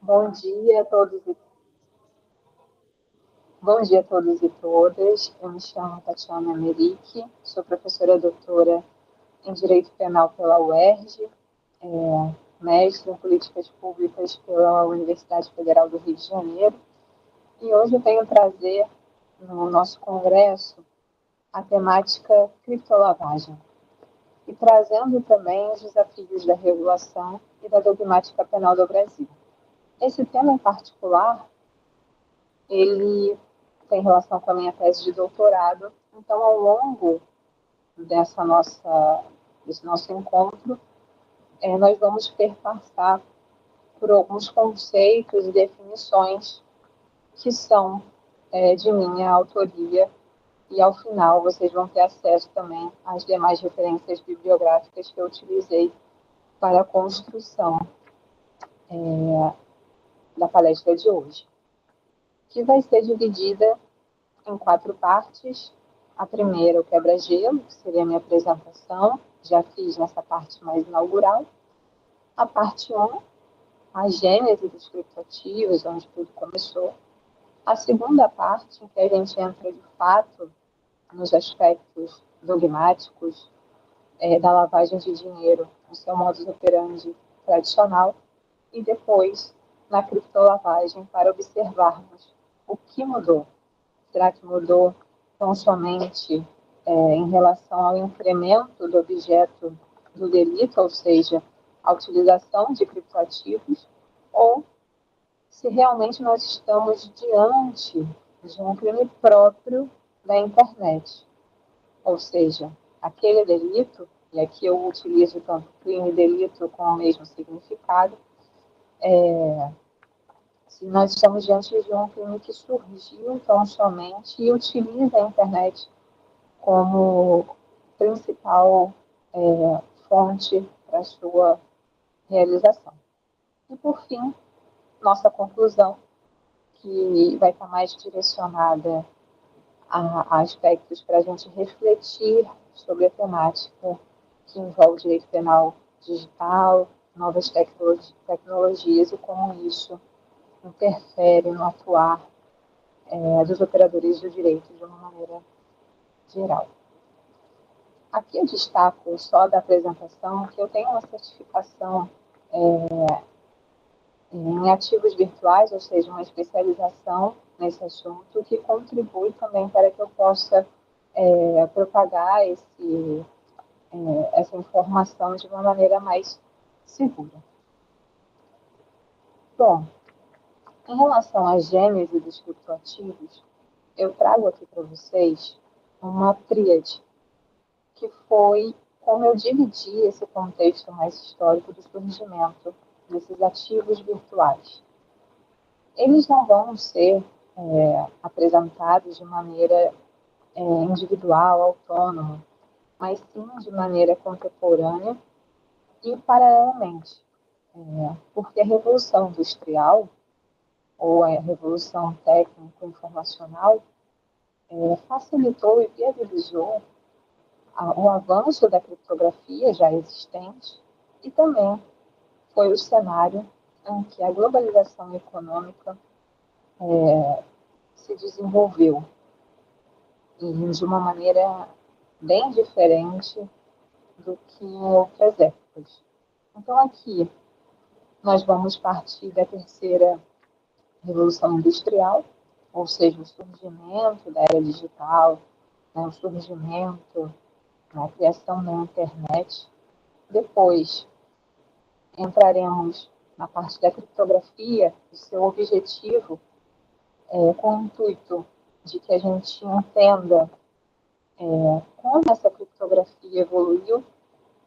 Bom dia a todos e Bom dia a todos e todas. Eu me chamo Tatiana Merick, sou professora doutora em Direito Penal pela UERJ, mestre em Políticas Públicas pela Universidade Federal do Rio de Janeiro, e hoje eu venho trazer no nosso congresso a temática criptolavagem e trazendo também os desafios da regulação e da dogmática penal do Brasil. Esse tema em particular, ele tem relação com a minha tese de doutorado. Então, ao longo desse nosso encontro, nós vamos perpassar por alguns conceitos e definições que são de minha autoria, e ao final vocês vão ter acesso também às demais referências bibliográficas que eu utilizei para a construção da palestra de hoje, que vai ser dividida em 4 partes. A primeira, o quebra-gelo, que seria a minha apresentação, já fiz nessa parte mais inaugural. A parte 1, a gênese dos criptoativos, onde tudo começou. A segunda parte, em que a gente entra de fato nos aspectos dogmáticos da lavagem de dinheiro, no seu modus operandi tradicional, e depois na criptolavagem, para observarmos o que mudou. Será que mudou tão somente em relação ao incremento do objeto do delito, ou seja, a utilização de criptoativos, ou se realmente nós estamos diante de um crime próprio da internet, ou seja, aquele delito, e aqui eu utilizo tanto crime e delito com o mesmo significado, se nós estamos diante de um crime que surgiu tão somente e utiliza a internet como principal fonte para sua realização. E, por fim, nossa conclusão, que vai estar mais direcionada a aspectos para a gente refletir sobre a temática que envolve o direito penal digital, novas tecnologias e como isso interfere no atuar dos operadores do direito de uma maneira geral. Aqui eu destaco só da apresentação que eu tenho uma certificação em ativos virtuais, ou seja, uma especialização nesse assunto, que contribui também para que eu possa propagar essa informação de uma maneira mais segura. Bom, em relação à gênese dos criptoativos, eu trago aqui para vocês uma tríade, que foi como eu dividi esse contexto mais histórico do surgimento desses ativos virtuais. Eles não vão ser apresentados de maneira individual, autônoma, mas sim de maneira contemporânea e paralelamente. Porque a Revolução Industrial, ou a Revolução Técnico-Informacional, facilitou e viabilizou o avanço da criptografia já existente e também foi o cenário em que a globalização econômica se desenvolveu de uma maneira bem diferente do que em outras épocas. Então, aqui nós vamos partir da terceira Revolução Industrial, ou seja, o surgimento da era digital, o surgimento, a criação da internet. Depois, entraremos na parte da criptografia, o seu objetivo com o intuito de que a gente entenda como essa criptografia evoluiu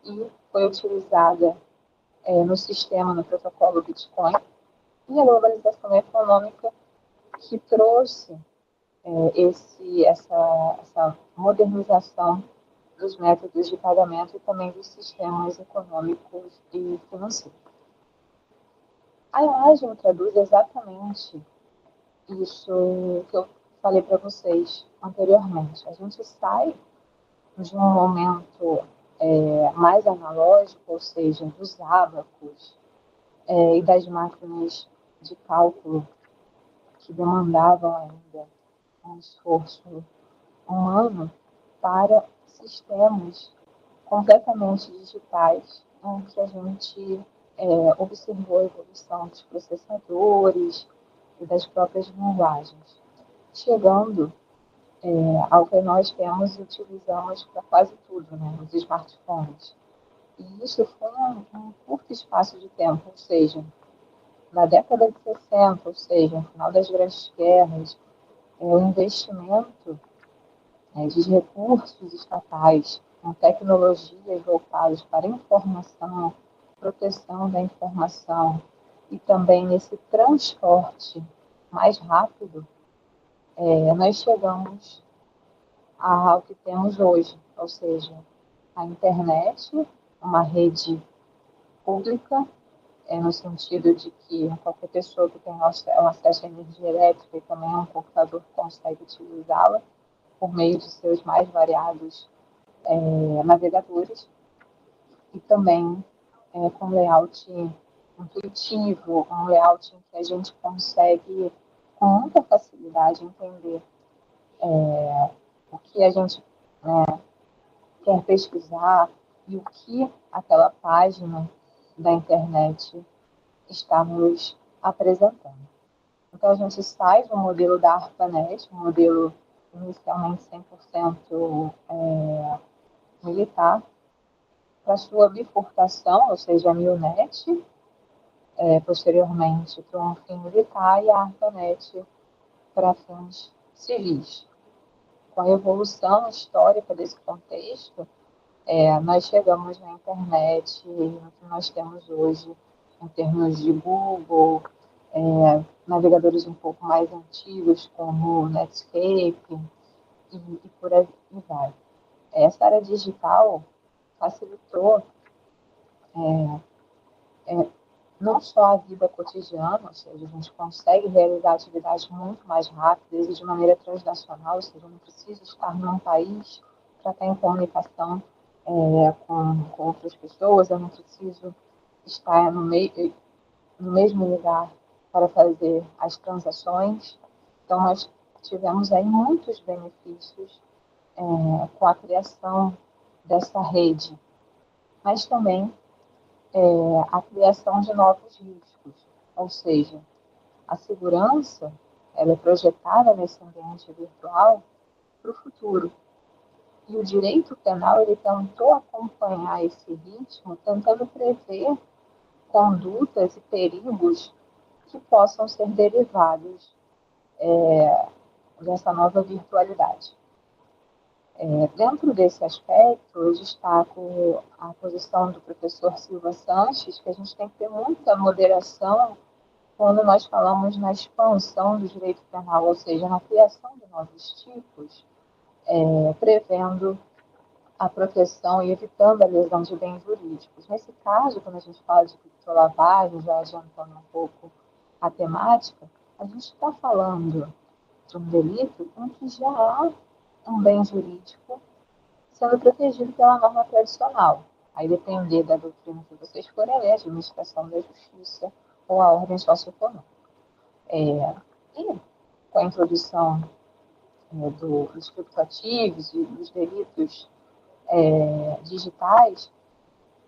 e foi utilizada no sistema, no protocolo Bitcoin, e a globalização econômica que trouxe essa modernização dos métodos de pagamento e também dos sistemas econômicos e financeiros. A imagem traduz exatamente isso que eu falei para vocês anteriormente. A gente sai de um momento mais analógico, ou seja, dos ábacos e das máquinas de cálculo que demandavam ainda um esforço humano para sistemas completamente digitais, em que a gente observou a evolução dos processadores e das próprias linguagens, chegando ao que nós temos e utilizamos para quase tudo, né, os smartphones. E isso foi um curto espaço de tempo, ou seja, na década de 60, ou seja, no final das grandes guerras, o investimento de recursos estatais com tecnologias voltadas para informação, proteção da informação e também nesse transporte mais rápido, nós chegamos ao que temos hoje, ou seja, a internet, uma rede pública, no sentido de que qualquer pessoa que tem acesso à energia elétrica e também a um computador consegue utilizá-la por meio de seus mais variados navegadores, e também com layout intuitivo, um layout em que a gente consegue com muita facilidade entender o que a gente quer pesquisar e o que aquela página da internet está nos apresentando. Então, a gente sai do modelo da ARPANET, um modelo inicialmente 100% militar, para sua bifurcação, ou seja, a MILNET, posteriormente para um fim militar, e a ARPANET para fins civis. Com a evolução histórica desse contexto, nós chegamos na internet, no que nós temos hoje, em termos de Google, navegadores um pouco mais antigos, como Netscape, e por aí vai. Essa área digital facilitou não só a vida cotidiana, ou seja, a gente consegue realizar atividades muito mais rápidas e de maneira transnacional, ou seja, eu não preciso estar num país para estar em comunicação com outras pessoas, eu não preciso estar no mesmo lugar para fazer as transações. Então, nós tivemos aí muitos benefícios com a criação dessa rede, mas também a criação de novos riscos, ou seja, a segurança ela é projetada nesse ambiente virtual para o futuro. E o direito penal ele tentou acompanhar esse ritmo, tentando prever condutas e perigos que possam ser derivados dessa nova virtualidade. Dentro desse aspecto, eu destaco a posição do professor Silva Sanches, que a gente tem que ter muita moderação quando nós falamos na expansão do direito penal, ou seja, na criação de novos tipos, prevendo a proteção e evitando a lesão de bens jurídicos. Nesse caso, quando a gente fala de criptolavagem, já adiantando um pouco a temática, a gente está falando de um delito em que já há um bem jurídico sendo protegido pela norma tradicional. Aí depender da doutrina que vocês forem ler, a administração da justiça ou a ordem socioeconômica. E com a introdução dos criptoativos e dos delitos digitais,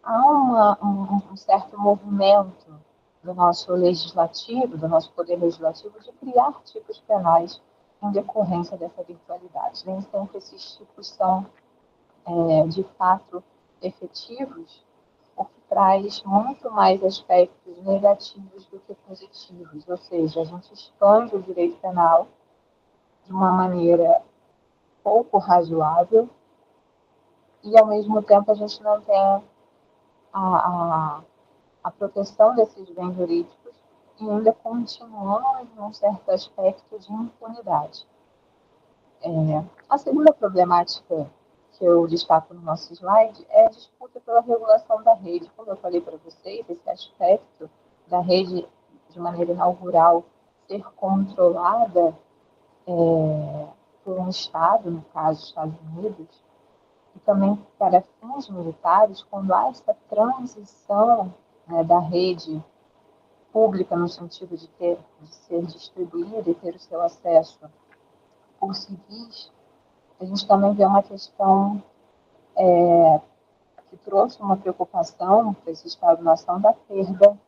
há um certo movimento do nosso legislativo, do nosso poder legislativo, de criar tipos penais em decorrência dessa virtualidade. Nem sempre esses tipos são, de fato, efetivos, o que traz muito mais aspectos negativos do que positivos. Ou seja, a gente expande o direito penal de uma maneira pouco razoável e, ao mesmo tempo, a gente não tem a proteção desses bens jurídicos e ainda continuamos num certo aspecto de impunidade. A segunda problemática que eu destaco no nosso slide é a disputa pela regulação da rede. Como eu falei para vocês, esse aspecto da rede, de maneira inaugural, ser controlada por um Estado, no caso, Estados Unidos, e também para fins militares, quando há essa transição da rede pública no sentido de ser distribuída e ter o seu acesso por civis, a gente também vê uma questão que trouxe uma preocupação para esse Estado-nação da perda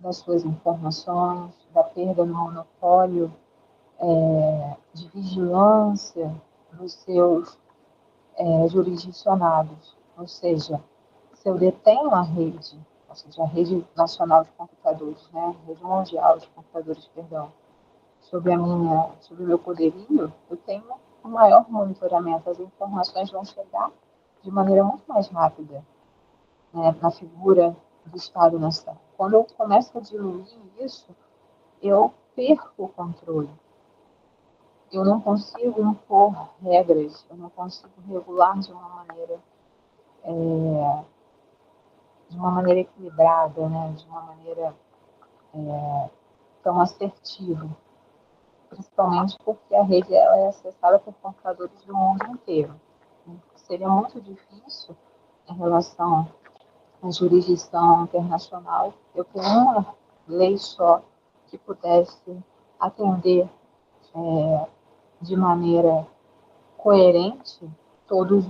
das suas informações, da perda no monopólio de vigilância dos seus jurisdicionados. Ou seja, se eu detenho a rede, ou seja, a rede nacional de computadores, né, a rede mundial de computadores, perdão, sobre o meu poderio, eu tenho um maior monitoramento. As informações vão chegar de maneira muito mais rápida, né, na figura do Estado-nação. Quando eu começo a diluir isso, eu perco o controle. Eu não consigo impor regras, eu não consigo regular de uma maneira equilibrada, né, de uma maneira tão assertiva, principalmente porque a rede ela é acessada por computadores do mundo inteiro. Seria muito difícil, em relação à jurisdição internacional, eu ter uma lei só que pudesse atender de maneira coerente todos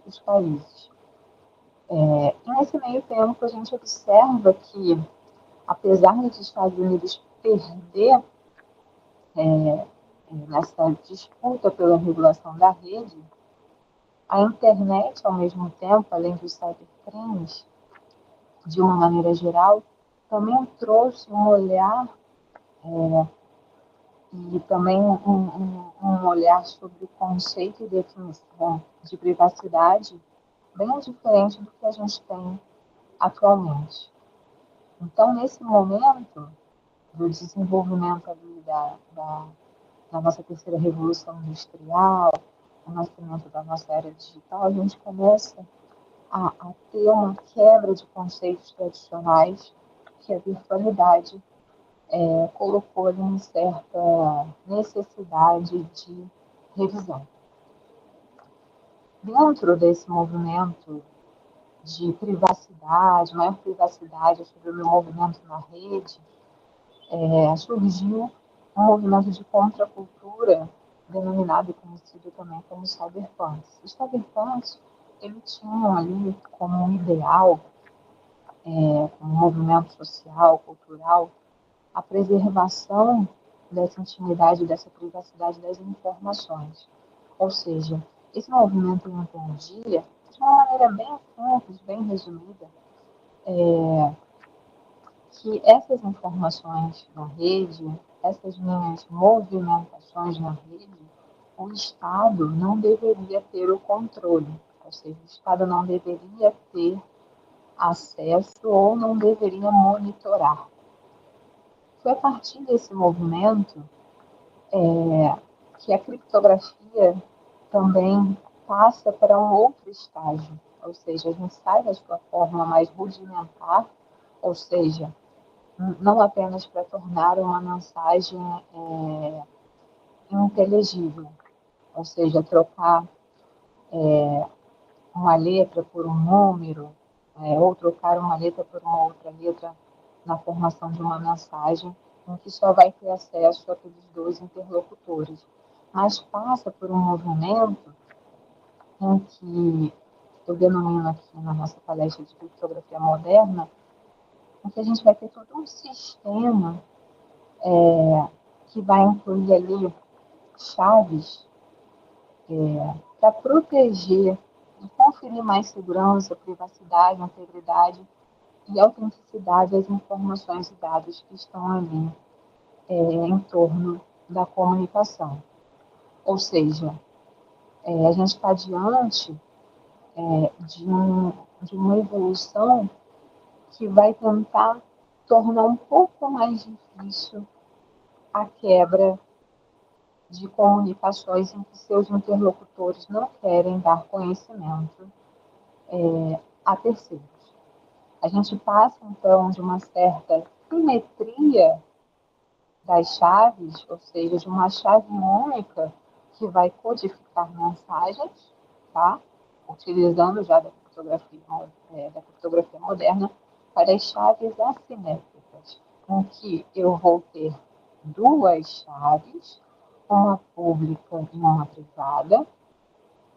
os países. E nesse meio tempo, a gente observa que, apesar dos Estados Unidos perder nessa disputa pela regulação da rede, a internet, ao mesmo tempo, além dos cybercrimes, de uma maneira geral, também trouxe um olhar e também um olhar sobre o conceito e definição de privacidade bem diferente do que a gente tem atualmente. Então, nesse momento do desenvolvimento ali da nossa terceira revolução industrial, o nascimento da nossa era digital, a gente começa a ter uma quebra de conceitos tradicionais que a virtualidade colocou ali uma certa necessidade de revisão. Dentro desse movimento de privacidade, maior privacidade sobre o meu movimento na rede, surgiu um movimento de contracultura denominado e conhecido também como cyberpunks. Os cyberpunks, eles tinham ali como um ideal, como um movimento social, cultural, a preservação dessa intimidade, dessa privacidade das informações. Ou seja, esse movimento entendia, de uma maneira bem simples, bem resumida, que essas informações na rede, essas minhas movimentações na rede, o Estado não deveria ter o controle, ou seja, o Estado não deveria ter acesso ou não deveria monitorar. Foi a partir desse movimento que a criptografia também passa para um outro estágio, ou seja, a gente sai da sua forma mais rudimentar, ou seja, não apenas para tornar uma mensagem inteligível, ou seja, trocar uma letra por um número, ou trocar uma letra por uma outra letra na formação de uma mensagem em que só vai ter acesso aqueles dois interlocutores, mas passa por um movimento em que eu denomino aqui na nossa palestra de criptografia moderna, em que a gente vai ter todo um sistema que vai incluir ali chaves para proteger e conferir mais segurança, privacidade, integridade e autenticidade das informações e dados que estão ali em torno da comunicação. Ou seja, a gente está diante de uma evolução que vai tentar tornar um pouco mais difícil a quebra de comunicações em que seus interlocutores não querem dar conhecimento a terceiros. A gente passa, então, de uma certa simetria das chaves, ou seja, de uma chave única que vai codificar mensagens, tá? Utilizando já da criptografia moderna, para as chaves assimétricas. em que eu vou ter duas chaves, uma pública e uma privada,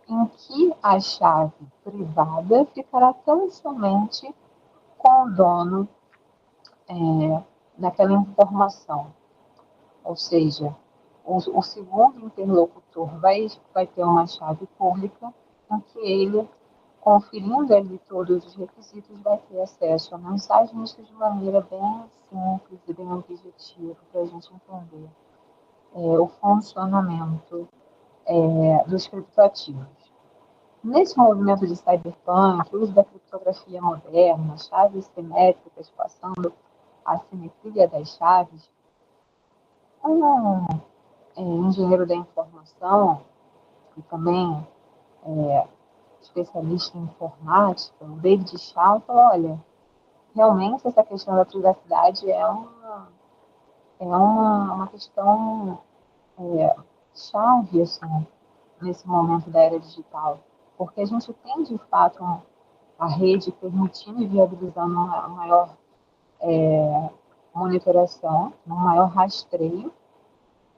em que a chave privada ficará tão somente com o dono daquela informação. Ou seja, o segundo interlocutor vai ter uma chave pública em que ele, conferindo ali todos os requisitos, vai ter acesso a mensagens, isso de maneira bem simples e bem objetiva para a gente entender o funcionamento dos criptoativos. Nesse movimento de cyberpunk, o uso da criptografia moderna, chaves simétricas passando a simetria das chaves, um engenheiro da informação e também especialista em informática, o David Shaw, falou, olha, realmente essa questão da privacidade é uma questão chave assim, nesse momento da era digital, porque a gente tem, de fato, a rede permitindo e viabilizando uma maior monitoração, um maior rastreio,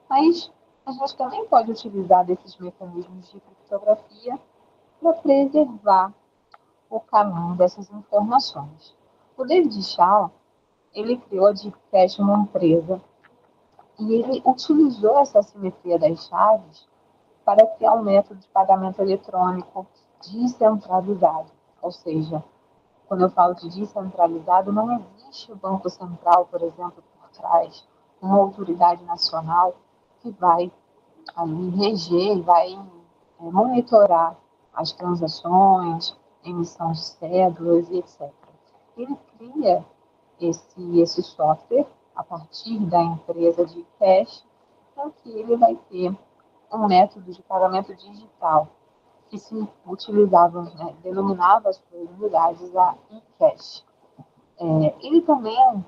mas a gente também pode utilizar desses mecanismos de criptografia para preservar o caminho dessas informações. O David Shaw, ele criou a Deepcache, uma empresa, e ele utilizou essa assimetria das chaves para criar um método de pagamento eletrônico descentralizado. Ou seja, quando eu falo de descentralizado, não existe o Banco Central, por exemplo, por trás, uma autoridade nacional que vai ali reger e vai monitorar as transações, emissão de cédulas e etc. Ele cria esse software a partir da empresa de cash, em que ele vai ter um método de pagamento digital que se utilizava, denominava as suas unidades a e-cash. Ele também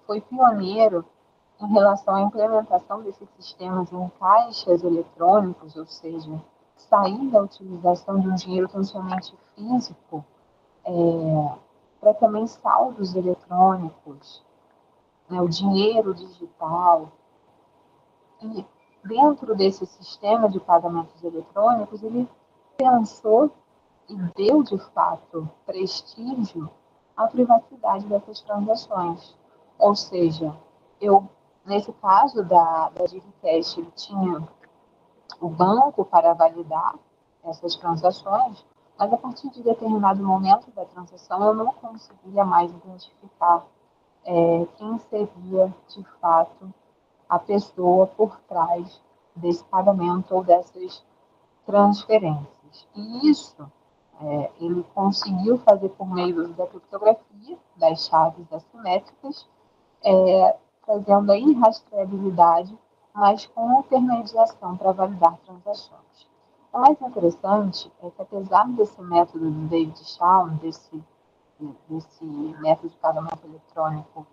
foi pioneiro em relação à implementação desses sistemas em caixas eletrônicos, ou seja, sair da utilização de um dinheiro tão somente físico para também saldos eletrônicos, né, o dinheiro digital. E dentro desse sistema de pagamentos eletrônicos, ele pensou e deu, de fato, prestígio à privacidade dessas transações. Ou seja, nesse caso da DigiCash, ele tinha o banco para validar essas transações, mas a partir de determinado momento da transação eu não conseguia mais identificar quem seria, de fato, a pessoa por trás desse pagamento ou dessas transferências. E isso ele conseguiu fazer por meio da criptografia, das chaves assimétricas, trazendo a irrastreabilidade, mas com intermediação para validar transações. O mais interessante é que, apesar desse método do David Shaw, desse método de pagamento eletrônico,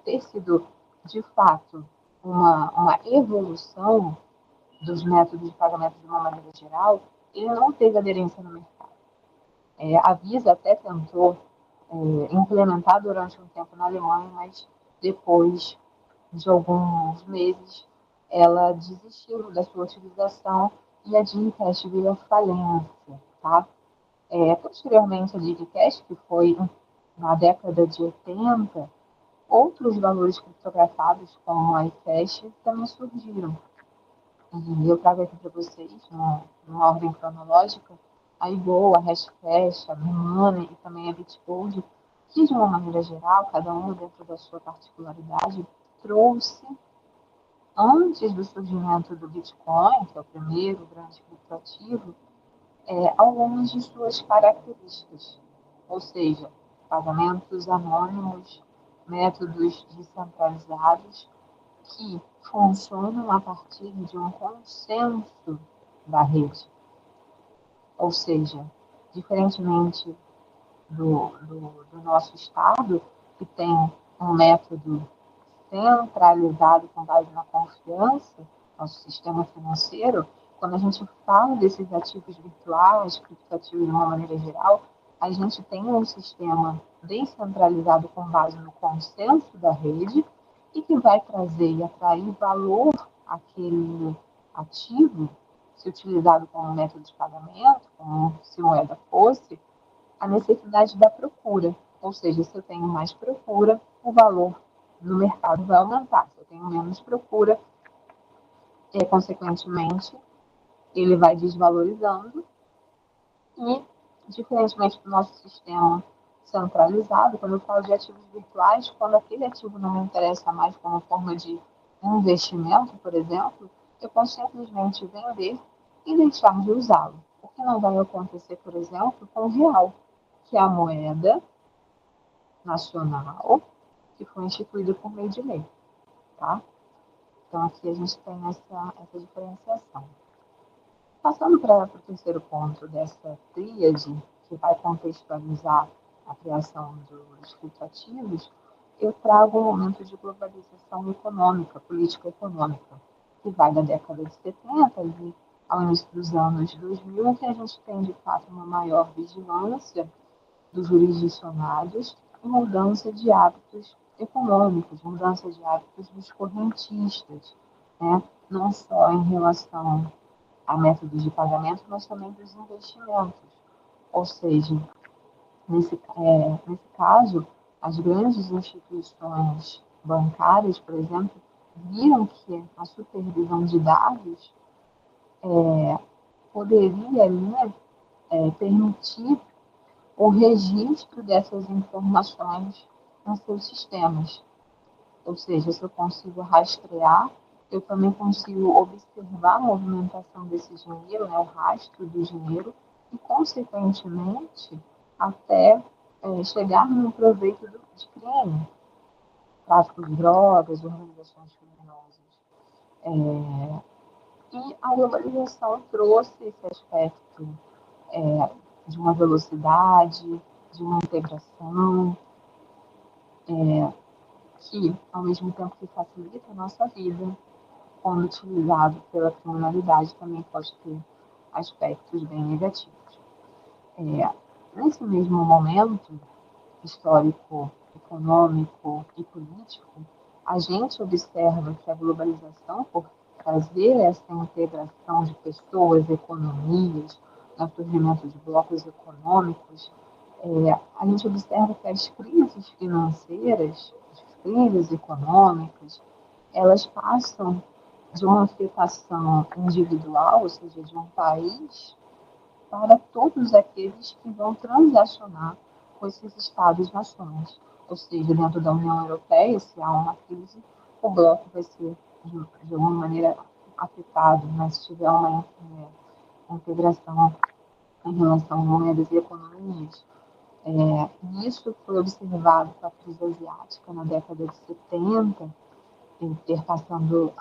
ter sido, de fato, uma evolução dos métodos de pagamento de uma maneira geral, ele não teve aderência no mercado. A Visa até tentou implementar durante um tempo na Alemanha, mas depois de alguns meses ela desistiu da sua utilização e a Digicast veio à falência. Tá? Posteriormente, a Digicast, que foi na década de 80, outros valores criptografados, como a iCash, também surgiram. E eu trago aqui para vocês, numa ordem cronológica, a Igor, a Hashcash, a Money e também a Bitgold, que, de uma maneira geral, cada um dentro da sua particularidade, trouxe, antes do surgimento do Bitcoin, que é o primeiro grande criptoativo, algumas de suas características, ou seja, pagamentos anônimos, métodos descentralizados, que funcionam a partir de um consenso da rede. Ou seja, diferentemente do nosso Estado, que tem um método centralizado com base na confiança, nosso sistema financeiro, quando a gente fala desses ativos virtuais, criptoativos de uma maneira geral, a gente tem um sistema descentralizado com base no consenso da rede e que vai trazer e atrair valor àquele ativo, se utilizado como método de pagamento, como se moeda fosse, a necessidade da procura. Ou seja, se eu tenho mais procura, o valor no mercado vai aumentar. Se eu tenho menos procura, consequentemente, ele vai desvalorizando e, diferentemente do nosso sistema centralizado, quando eu falo de ativos virtuais, quando aquele ativo não me interessa mais como forma de investimento, por exemplo, eu posso simplesmente vender e deixar de usá-lo. O que não vai acontecer, por exemplo, com o real, que é a moeda nacional que foi instituída por meio de lei, tá? Então, aqui a gente tem essa diferenciação. Passando para o terceiro ponto dessa tríade, que vai contextualizar a criação dos criptoativos, eu trago um momento de globalização econômica, política econômica, que vai da década de 70 e ao início dos anos 2000, em que a gente tem, de fato, uma maior vigilância dos jurisdicionados e mudança de hábitos econômicos, mudança de hábitos dos correntistas, né? Não só em relação a métodos de pagamento, mas também dos investimentos. Ou seja, nesse caso, as grandes instituições bancárias, por exemplo, viram que a supervisão de dados poderia ali, permitir o registro dessas informações nos seus sistemas. Ou seja, se eu consigo rastrear, eu também consigo observar a movimentação desse dinheiro, né, o rastro do dinheiro, e, consequentemente, até chegar no proveito de crime, tráfico de drogas, organizações criminosas. E a globalização trouxe esse aspecto de uma velocidade, de uma integração, que, ao mesmo tempo que facilita a nossa vida, quando utilizado pela criminalidade, também pode ter aspectos bem negativos. Nesse mesmo momento histórico, econômico e político, a gente observa que a globalização, por trazer essa integração de pessoas, economias, o surgimento de blocos econômicos, a gente observa que as crises financeiras, as crises econômicas, elas passam de uma afetação individual, ou seja, de um país, para todos aqueles que vão transacionar com esses Estados-nações. Ou seja, dentro da União Europeia, se há uma crise, o bloco vai ser, de alguma maneira, afetado, mas se tiver uma integração em relação a moedas e economias. Isso foi observado com a crise asiática na década de 70, interpassando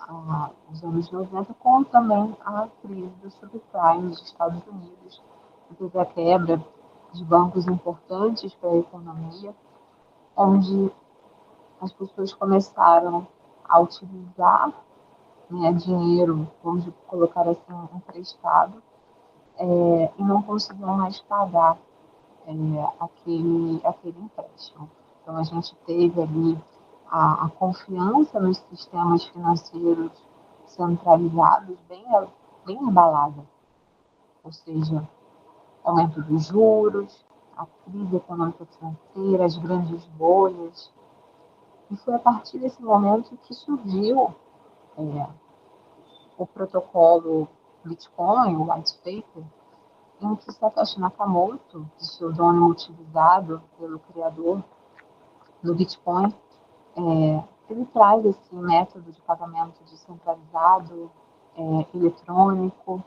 os anos 90, com também a crise do subprime dos Estados Unidos, que teve a quebra de bancos importantes para a economia, onde as pessoas começaram a utilizar, né, dinheiro, vamos colocar assim, emprestado, e não conseguiam mais pagar aquele empréstimo. Então, a gente teve ali a confiança nos sistemas financeiros centralizados bem abalada. Ou seja, aumento dos juros, a crise econômica financeira, as grandes bolhas. E foi a partir desse momento que surgiu o protocolo Bitcoin, o white paper, em que Satoshi Nakamoto, pseudônimo utilizado pelo criador do Bitcoin, ele traz esse método de pagamento descentralizado, eletrônico,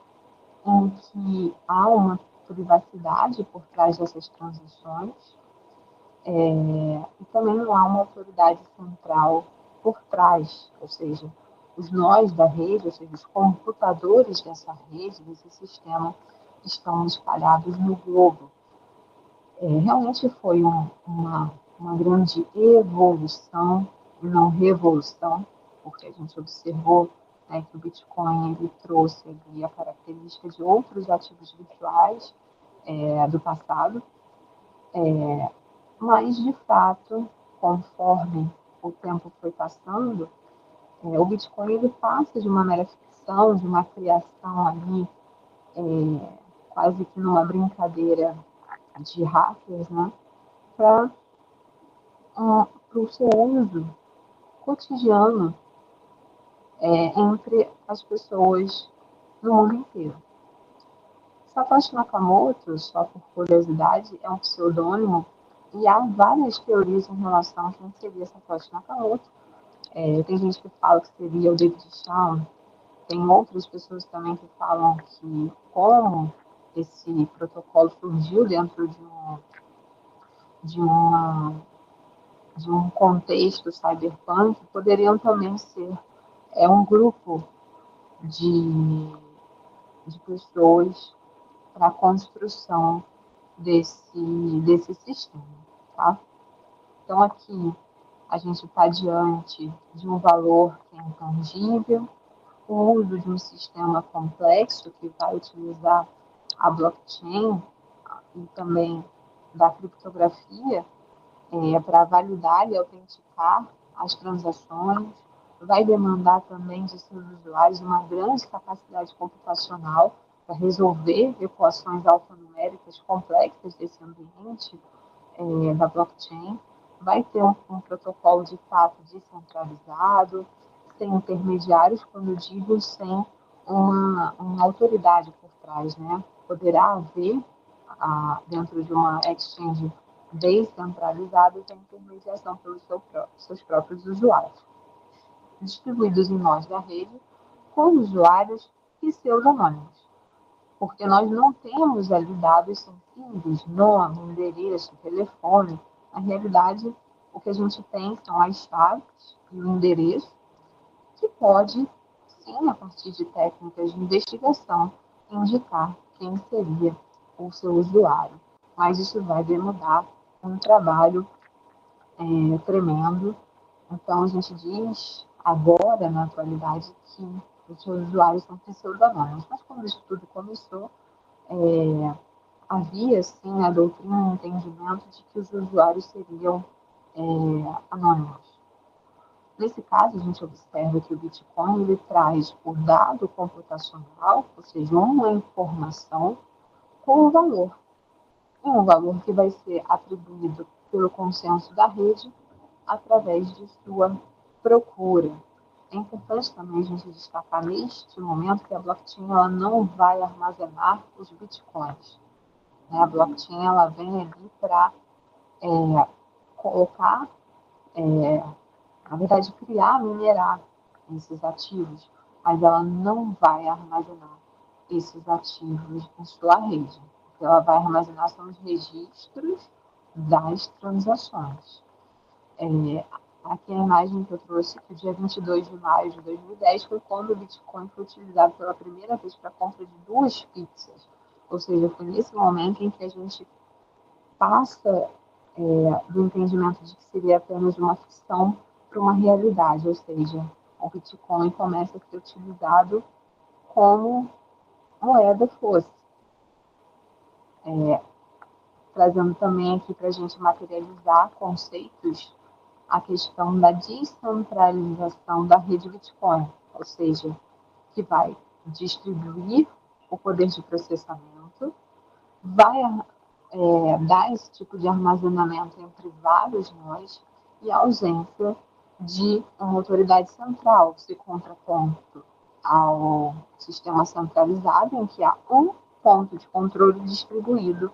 em que há uma privacidade por trás dessas transações, e também não há uma autoridade central por trás, ou seja, os nós da rede, ou seja, os computadores dessa rede, desse sistema, estão espalhados no globo. Realmente foi uma grande evolução, e não revolução, porque a gente observou, né, que o Bitcoin ele trouxe ali a característica de outros ativos virtuais do passado, Mas, de fato, conforme o tempo foi passando, o Bitcoin ele passa de uma mera ficção, de uma criação ali, quase que numa brincadeira de hackers, né, para o seu uso cotidiano entre as pessoas no mundo inteiro. Satoshi Nakamoto, só por curiosidade, é um pseudônimo e há várias teorias em relação a quem seria Satoshi Nakamoto. Tem gente que fala que seria o David Chaum, tem outras pessoas também que falam que como esse protocolo surgiu dentro de, uma, de um contexto cyberpunk, poderiam também ser um grupo de, de pessoas para a construção desse sistema. Tá? Então, aqui a gente está diante de um valor que é intangível, o uso de um sistema complexo que vai utilizar a blockchain e também da criptografia para validar e autenticar as transações, vai demandar também de seus usuários uma grande capacidade computacional para resolver equações alfanuméricas complexas desse ambiente da blockchain, vai ter um protocolo de fato descentralizado, sem intermediários, quando eu digo sem uma autoridade por trás, né? Poderá haver, dentro de uma exchange descentralizada, a intermediação pelos seus próprios usuários, distribuídos em nós da rede, com usuários pseudonômicos. Porque nós não temos ali dados sensíveis, nome, endereço, telefone. Na realidade, o que a gente tem são as chaves e o endereço, que pode, sim, a partir de técnicas de investigação, indicar quem seria o seu usuário. Mas isso vai demandar um trabalho tremendo. Então, a gente diz agora, na atualidade, que os seus usuários são pseudonômicos. Mas quando isso tudo começou, havia, sim, a doutrina e o entendimento de que os usuários seriam anônimos. Nesse caso, a gente observa que o Bitcoin ele traz o dado computacional, ou seja, uma informação com um valor. E um valor que vai ser atribuído pelo consenso da rede através de sua procura. É importante também a gente destacar neste momento que a blockchain ela não vai armazenar os bitcoins. A blockchain ela vem ali para colocar, na verdade, criar, minerar esses ativos, mas ela não vai armazenar esses ativos em sua rede. O que ela vai armazenar são os registros das transações. Aqui a imagem que eu trouxe, que o dia 22 de maio de 2010 foi quando o Bitcoin foi utilizado pela primeira vez para a compra de 2 pizzas. Ou seja, foi nesse momento em que a gente passa do entendimento de que seria apenas uma ficção para uma realidade, ou seja, o Bitcoin começa a ser utilizado como moeda fosse. Trazendo também aqui para a gente materializar conceitos, a questão da descentralização da rede Bitcoin, ou seja, que vai distribuir o poder de processamento, vai dar esse tipo de armazenamento entre vários nós e a ausência de uma autoridade central, se contraponto ao sistema centralizado, em que há um ponto de controle distribuído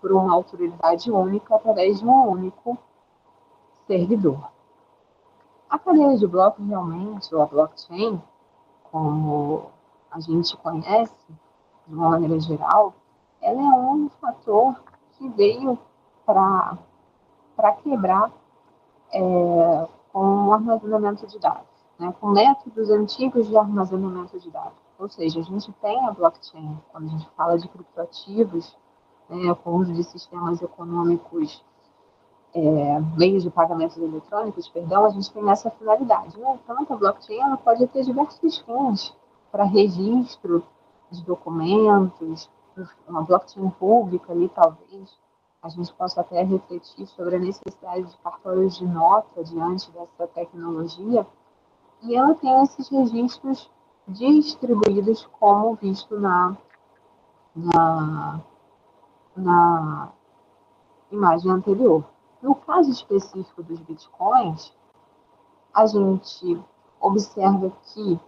por uma autoridade única através de um único servidor. A cadeia de blocos realmente, ou a blockchain, como a gente conhece de uma maneira geral, ela é um fator que veio para quebrar com o armazenamento de dados, né, com métodos antigos de armazenamento de dados. Ou seja, a gente tem a blockchain, quando a gente fala de criptoativos, com o uso de sistemas econômicos, meios de pagamentos eletrônicos, perdão, a gente tem essa finalidade. No entanto, a blockchain ela pode ter diversos fins para registro de documentos, uma blockchain pública ali, talvez, a gente possa até refletir sobre a necessidade de cartórios de nota diante dessa tecnologia, e ela tem esses registros distribuídos como visto na, na imagem anterior. No caso específico dos bitcoins, a gente observa que,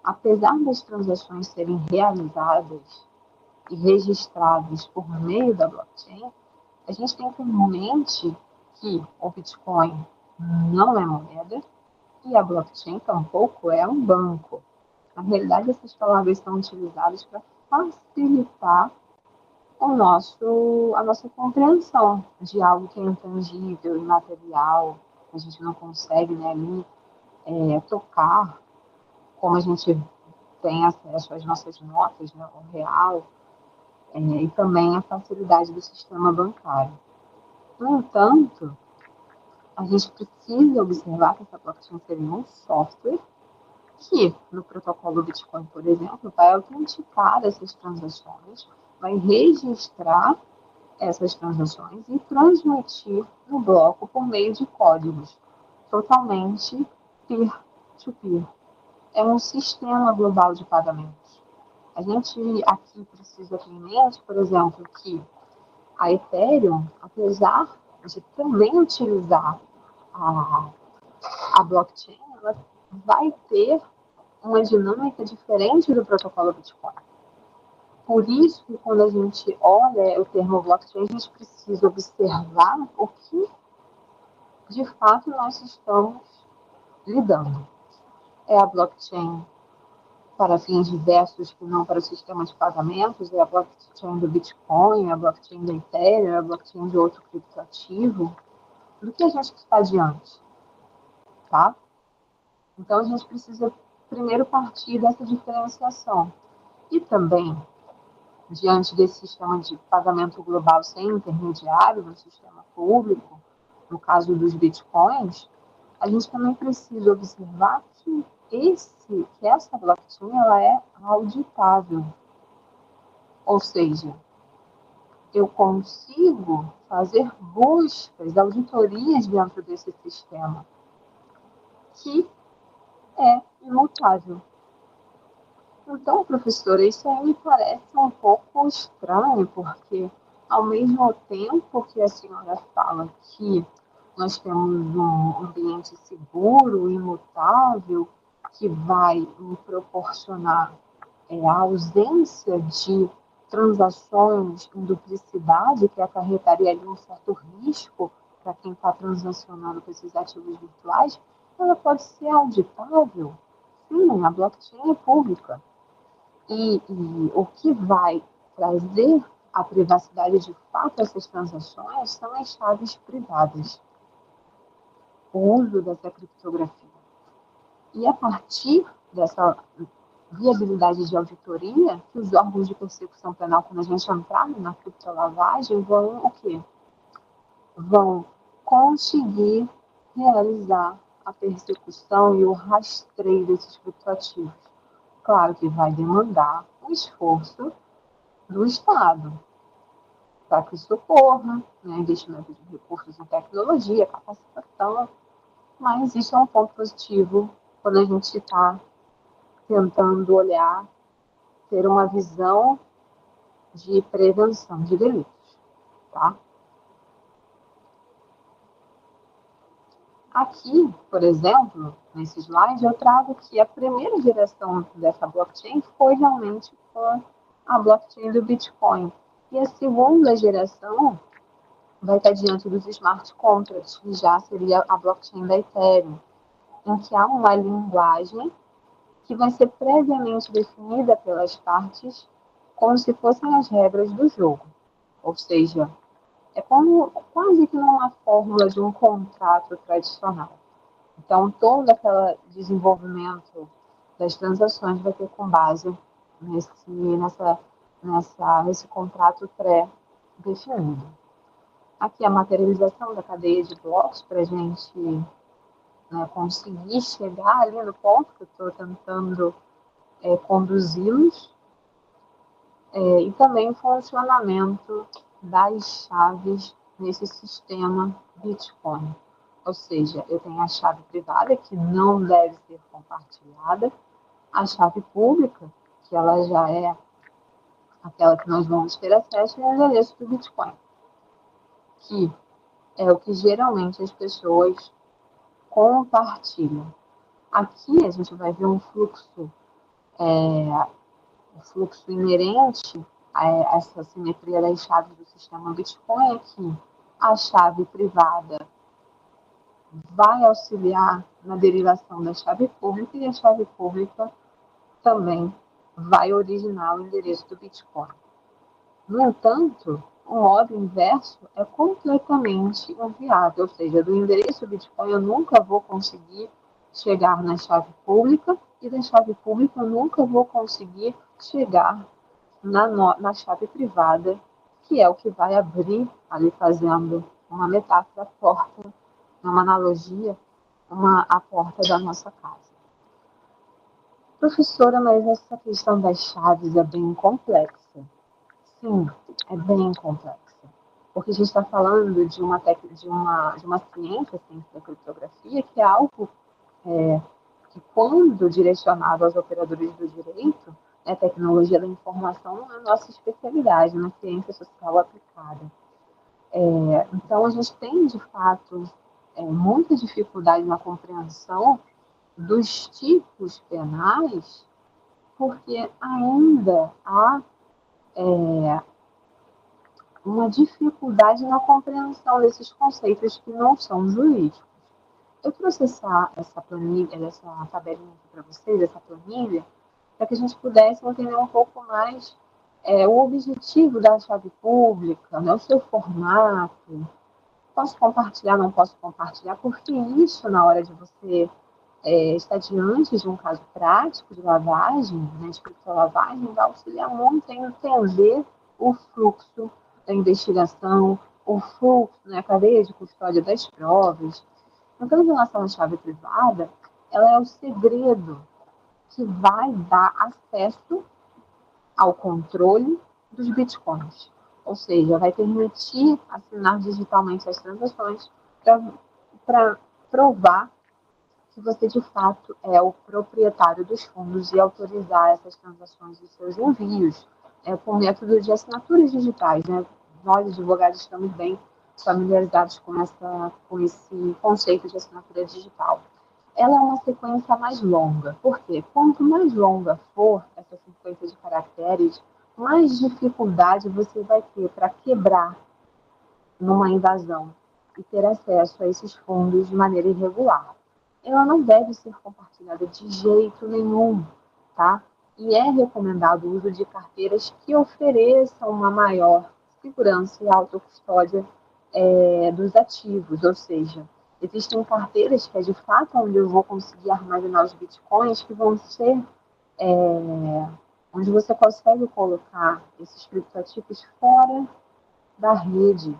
apesar das transações serem realizadas e registradas por meio da blockchain, a gente tem que ter em mente que o Bitcoin não é moeda e a blockchain tampouco é um banco. Na realidade, essas palavras são utilizadas para facilitar a nossa compreensão de algo que é intangível, imaterial, a gente não consegue, né, ali, tocar, como a gente tem acesso às nossas notas, né, o real, e também a facilidade do sistema bancário. No entanto, a gente precisa observar que essa blockchain seria um software que, no protocolo Bitcoin, por exemplo, vai autenticar essas transações, vai registrar essas transações e transmitir no bloco por meio de códigos totalmente peer-to-peer. É um sistema global de pagamentos. A gente aqui precisa ter em mente, por exemplo, que a Ethereum, apesar de também utilizar a, a blockchain, ela vai ter uma dinâmica diferente do protocolo Bitcoin. Por isso que quando a gente olha o termo blockchain, a gente precisa observar o que de fato nós estamos lidando. É a blockchain para fins diversos que não para o sistema de pagamentos, é a blockchain do Bitcoin, é a blockchain da Ethereum, é a blockchain de outro criptoativo. Do que a gente está diante, tá? Então, a gente precisa primeiro partir dessa diferenciação. E também, diante desse sistema de pagamento global sem intermediário, no sistema público, no caso dos bitcoins, a gente também precisa observar que essa blockchain ela é auditável. Ou seja, eu consigo fazer buscas, auditorias dentro desse sistema, que é imutável. Então, professora, isso aí me parece um pouco estranho, porque ao mesmo tempo que a senhora fala que nós temos um ambiente seguro, imutável, que vai me proporcionar a ausência de transações em duplicidade, que acarretaria um certo risco para quem está transacionando com esses ativos virtuais, ela pode ser auditável. Sim, a blockchain é pública. E o que vai trazer a privacidade de fato dessas transações são as chaves privadas, o uso dessa criptografia. E a partir dessa viabilidade de auditoria, que os órgãos de persecução penal, quando a gente entrar na criptolavagem, vão o quê? Vão conseguir realizar a persecução e o rastreio desses criptoativos. Claro que vai demandar um esforço do Estado para que isso ocorra, né? Investimento de recursos em tecnologia, capacitação, mas isso é um ponto positivo quando a gente está tentando olhar, ter uma visão de prevenção de delitos, tá? Aqui, por exemplo, nesse slide, eu trago que a primeira geração dessa blockchain foi realmente a blockchain do Bitcoin. E a segunda geração vai estar diante dos smart contracts, que já seria a blockchain da Ethereum, em que há uma linguagem que vai ser previamente definida pelas partes como se fossem as regras do jogo. Ou seja, é como quase que numa fórmula de um contrato tradicional. Então, todo aquele desenvolvimento das transações vai ter com base nesse contrato pré-definido. Aqui a materialização da cadeia de blocos para a gente, né, conseguir chegar ali no ponto que eu estou tentando conduzi-los, e também o funcionamento das chaves nesse sistema Bitcoin. Ou seja, eu tenho a chave privada, que não deve ser compartilhada, a chave pública, que ela já é aquela que nós vamos ter acesso, e o endereço do Bitcoin, que é o que geralmente as pessoas compartilham. Aqui a gente vai ver um fluxo inerente a essa simetria das chaves do sistema Bitcoin, é que a chave privada vai auxiliar na derivação da chave pública e a chave pública também vai originar o endereço do Bitcoin. No entanto, o modo inverso é completamente inviável, ou seja, do endereço Bitcoin eu nunca vou conseguir chegar na chave pública e da chave pública eu nunca vou conseguir chegar na chave privada, que é o que vai abrir, ali fazendo uma metáfora, a porta, uma analogia, a porta da nossa casa. Professora, mas essa questão das chaves é bem complexa. Sim, é bem complexa. Porque a gente está falando de uma ciência, a ciência da criptografia, que é algo que, quando direcionado aos operadores do direito, a tecnologia da informação não é a nossa especialidade, na ciência social aplicada. Então, a gente tem, de fato, muita dificuldade na compreensão dos tipos penais, porque ainda há uma dificuldade na compreensão desses conceitos que não são jurídicos. Eu trouxe essa planilha, essa tabelinha aqui para vocês, essa planilha, para que a gente pudesse entender um pouco mais o objetivo da chave pública, né, o seu formato. Posso compartilhar, não posso compartilhar, porque isso, na hora de você estar diante de um caso prático de lavagem, né, de criptolavagem, vai auxiliar muito a entender o fluxo da investigação, o fluxo, né, a cadeia de custódia das provas. Então, em relação à chave privada, ela é o segredo que vai dar acesso ao controle dos bitcoins. Ou seja, vai permitir assinar digitalmente as transações para provar que você, de fato, é o proprietário dos fundos e autorizar essas transações e seus envios por método de assinaturas digitais. Né? Nós, advogados, estamos bem familiarizados com esse conceito de assinatura digital. Ela é uma sequência mais longa. Por quê? Quanto mais longa for essa sequência de caracteres, mais dificuldade você vai ter para quebrar numa invasão e ter acesso a esses fundos de maneira irregular. Ela não deve ser compartilhada de jeito nenhum, tá? E é recomendado o uso de carteiras que ofereçam uma maior segurança e autocustódia dos ativos, ou seja, existem carteiras que é de fato onde eu vou conseguir armazenar os bitcoins, que vão ser onde você consegue colocar esses criptoativos fora da rede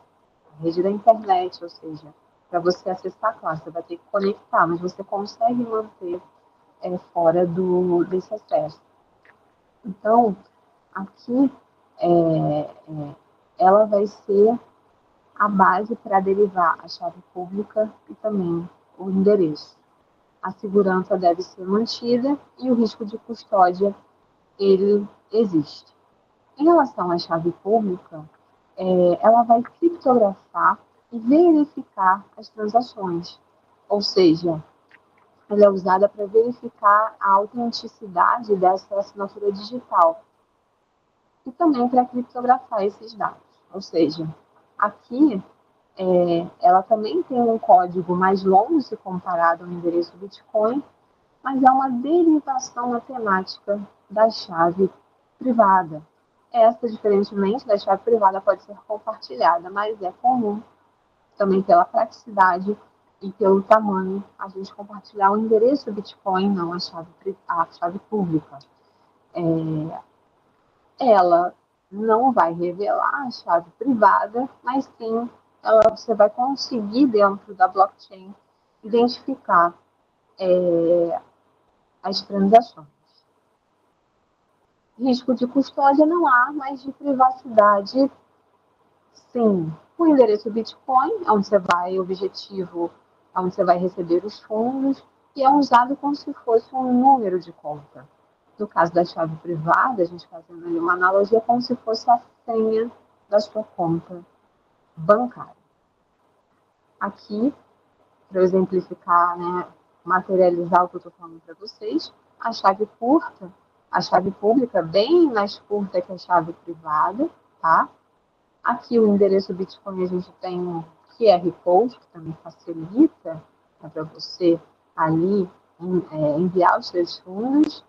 da internet, ou seja, para você acessar, claro, você vai ter que conectar, mas você consegue manter fora desse acesso. Então, aqui ela vai ser a base para derivar a chave pública e também o endereço. A segurança deve ser mantida e o risco de custódia, ele existe. Em relação à chave pública, ela vai criptografar e verificar as transações. Ou seja, ela é usada para verificar a autenticidade dessa assinatura digital e também para criptografar esses dados. Ou seja, aqui ela também tem um código mais longo se comparado ao endereço Bitcoin, mas é uma derivação matemática da chave privada. Essa, diferentemente da chave privada, pode ser compartilhada, mas é comum, também pela praticidade e pelo tamanho, a gente compartilhar o endereço Bitcoin, não a chave pública. Ela não vai revelar a chave privada, mas sim você vai conseguir, dentro da blockchain, identificar as transações. Risco de custódia não há, mas de privacidade Sim, o endereço Bitcoin, onde você vai, objetivo, onde você vai receber os fundos, e é usado como se fosse um número de conta. No caso da chave privada, a gente fazendo ali uma analogia, como se fosse a senha da sua conta bancária. Aqui, para eu exemplificar, né, materializar o que eu estou falando para vocês, a chave curta, a chave pública, bem mais curta que a chave privada, tá? Aqui o endereço Bitcoin a gente tem um QR Code, que também facilita para você ali enviar os seus fundos,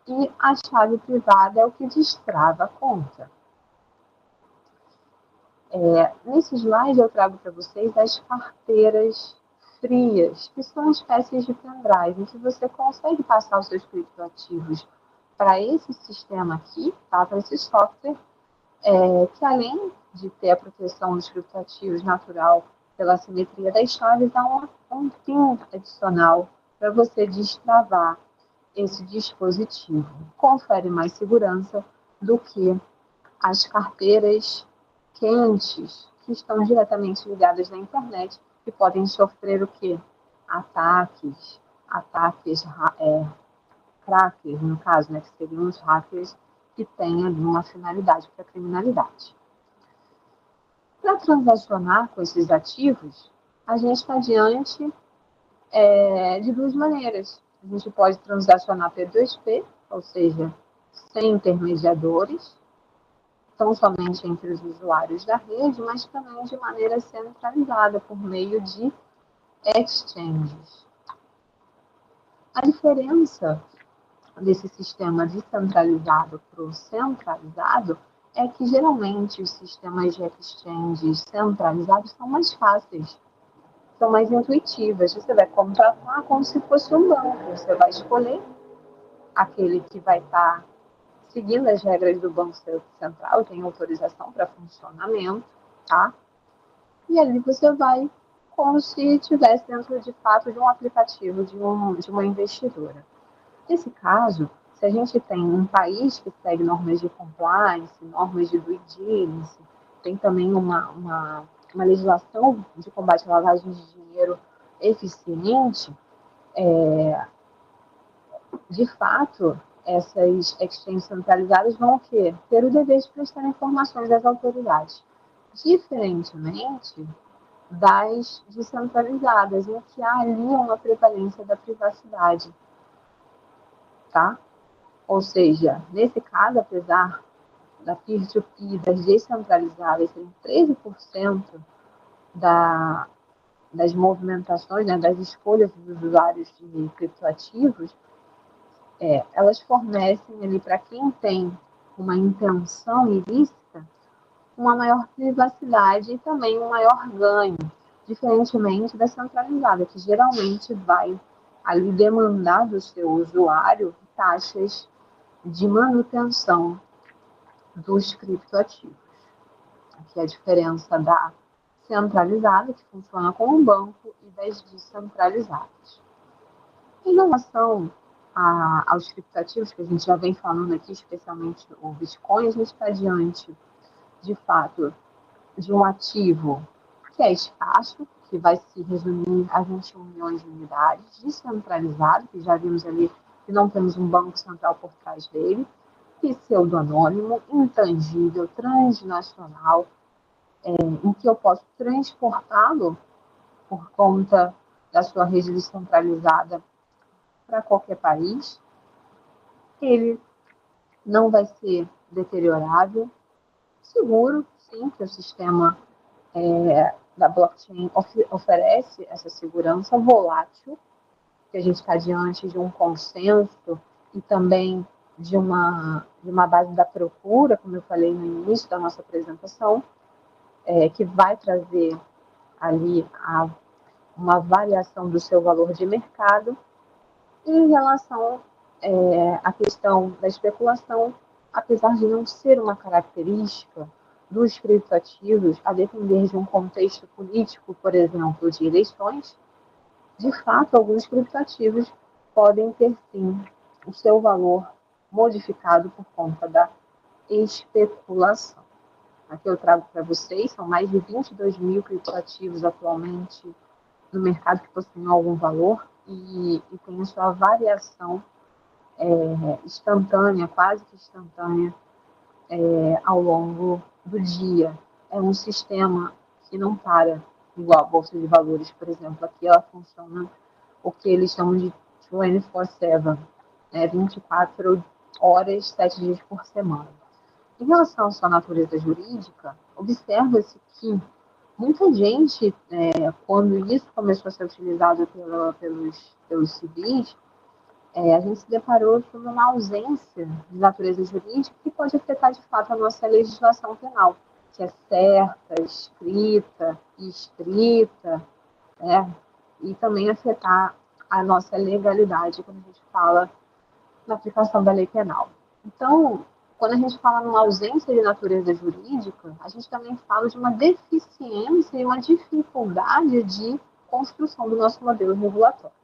e a chave privada é o que destrava a conta. Nesse slide eu trago para vocês as carteiras frias, que são espécies de pendrive, em que você consegue passar os seus criptoativos para esse sistema aqui, tá? Para esse software, que além de ter a proteção dos criptoativos natural pela simetria das chaves, há um PIN adicional para você destravar esse dispositivo. Confere mais segurança do que as carteiras quentes, que estão diretamente ligadas na internet, que podem sofrer o quê? Ataques, crackers, no caso, né, que seriam os hackers que têm ali uma finalidade para a criminalidade. Para transacionar com esses ativos, a gente está diante de duas maneiras. A gente pode transacionar P2P, ou seja, sem intermediadores, tão somente entre os usuários da rede, mas também de maneira centralizada, por meio de exchanges. A diferença desse sistema descentralizado para o centralizado é que, geralmente, os sistemas de exchanges centralizados são mais fáceis, são mais intuitivas. Você vai contratar como se fosse um banco. Você vai escolher aquele que vai estar seguindo as regras do Banco Central, tem autorização para funcionamento, tá? E ali você vai como se estivesse dentro, de fato, de um aplicativo de uma investidora. Nesse caso, se a gente tem um país que segue normas de compliance, normas de due diligence, tem também uma legislação de combate à lavagem de dinheiro eficiente, de fato, essas exchanges centralizadas vão o quê? Ter o dever de prestar informações às autoridades. Diferentemente das descentralizadas, em que há ali uma prevalência da privacidade, tá? Ou seja, nesse caso, apesar da peer-to-peer, das descentralizadas, serem 13% das movimentações, né, das escolhas dos usuários de criptoativos, elas fornecem ali para quem tem uma intenção ilícita uma maior privacidade e também um maior ganho, diferentemente da centralizada, que geralmente vai ali demandar do seu usuário taxas de manutenção dos criptoativos. Aqui é a diferença da centralizada, que funciona como um banco, e das descentralizadas. Em relação aos criptoativos, que a gente já vem falando aqui, especialmente o Bitcoin, a gente está diante, de fato, de um ativo que é escasso, que vai se resumir a 21 milhões de unidades, descentralizado, que já vimos ali que não temos um banco central por trás dele, pseudo-anônimo, intangível, transnacional, em que eu posso transportá-lo por conta da sua rede descentralizada para qualquer país. Ele não vai ser deteriorável, seguro, sim, que o sistema da blockchain oferece essa segurança, volátil, que a gente está diante de um consenso e também de uma base da procura, como eu falei no início da nossa apresentação, que vai trazer ali uma variação do seu valor de mercado. E em relação à questão da especulação, apesar de não ser uma característica dos criptoativos, a depender de um contexto político, por exemplo, de eleições, de fato, alguns criptoativos podem ter, sim, o seu valor modificado por conta da especulação. Aqui eu trago para vocês, são mais de 22 mil criptoativos atualmente no mercado que possuem algum valor e tem a sua variação instantânea, quase que instantânea, ao longo do dia. É um sistema que não para, igual a Bolsa de Valores, por exemplo. Aqui ela funciona o que eles chamam de 24/7, 24 horas, 7 dias por semana. Em relação à sua natureza jurídica, observa-se que muita gente, quando isso começou a ser utilizado pelos civis, a gente se deparou com uma ausência de natureza jurídica que pode afetar, de fato, a nossa legislação penal, que é certa, escrita, estrita, né? E também afetar a nossa legalidade quando a gente fala na aplicação da lei penal. Então, quando a gente fala numa ausência de natureza jurídica, a gente também fala de uma deficiência e uma dificuldade de construção do nosso modelo regulatório.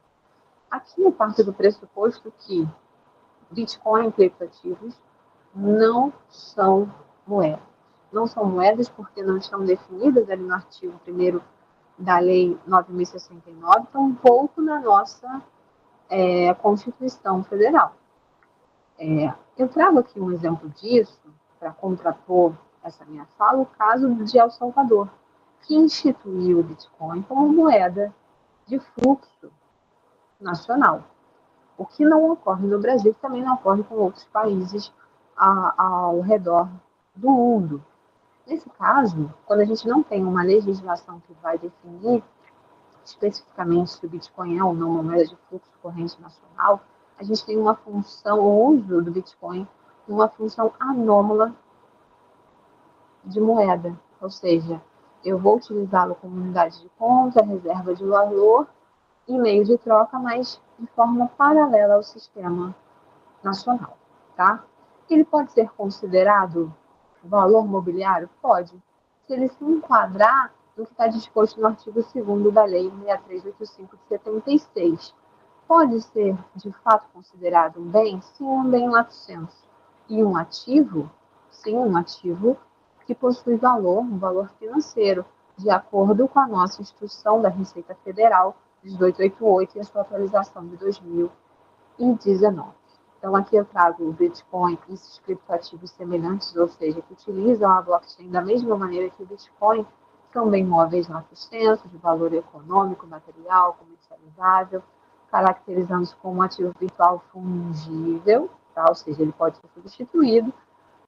Aqui eu parto do pressuposto que Bitcoin e criptoativos não são moedas. Não são moedas porque não estão definidas ali no artigo 1º da Lei 9.069, tampouco na nossa Constituição Federal. Eu trago aqui um exemplo disso, para contrapor essa minha fala, o caso de El Salvador, que instituiu o Bitcoin como moeda de fluxo nacional. O que não ocorre no Brasil também não ocorre com outros países ao redor do mundo. Nesse caso, quando a gente não tem uma legislação que vai definir especificamente se o Bitcoin é ou não uma moeda de fluxo corrente nacional, a gente tem uma função, o uso do Bitcoin, uma função anômala de moeda. Ou seja, eu vou utilizá-lo como unidade de conta, reserva de valor e meio de troca, mas de forma paralela ao sistema nacional, tá? Ele pode ser considerado valor mobiliário? Pode. Se ele se enquadrar no que está disposto no artigo 2º da Lei 6385 de 76. Pode ser, de fato, considerado um bem? Sim, um bem lato sensu. E um ativo? Sim, um ativo que possui valor, um valor financeiro, de acordo com a nossa instrução da Receita Federal 1888 e a sua atualização de 2019. Então, aqui eu trago o Bitcoin e esses criptoativos semelhantes, ou seja, que utilizam a blockchain da mesma maneira que o Bitcoin, são bem móveis lato sensu, de valor econômico, material, comercializável, caracterizando-se como um ativo virtual fungível, tá? Ou seja, ele pode ser substituído,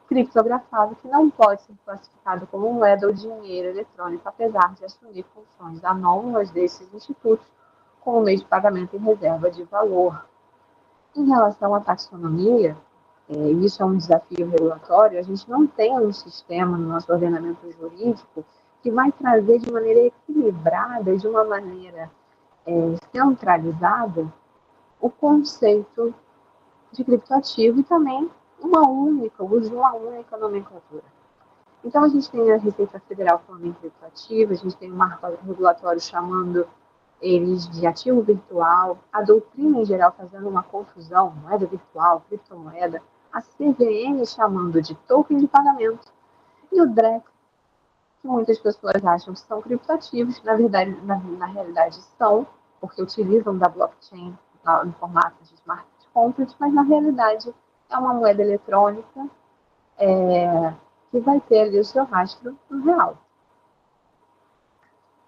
criptografado, que não pode ser classificado como moeda ou dinheiro eletrônico, apesar de assumir funções anômalas desses institutos, como meio de pagamento e reserva de valor. Em relação à taxonomia, isso é um desafio regulatório, a gente não tem um sistema no nosso ordenamento jurídico que vai trazer de maneira equilibrada, de uma maneira centralizada, o conceito de criptoativo e também o uso de uma única nomenclatura. Então, a gente tem a Receita Federal falando em criptoativo, a gente tem o marco regulatório chamando eles de ativo virtual, a doutrina em geral fazendo uma confusão, moeda virtual, criptomoeda, a CVM chamando de token de pagamento, e o DREC, que muitas pessoas acham que são criptativos, na realidade são, porque utilizam da blockchain no formato de smart contract, mas na realidade é uma moeda eletrônica que vai ter ali o seu rastro no real.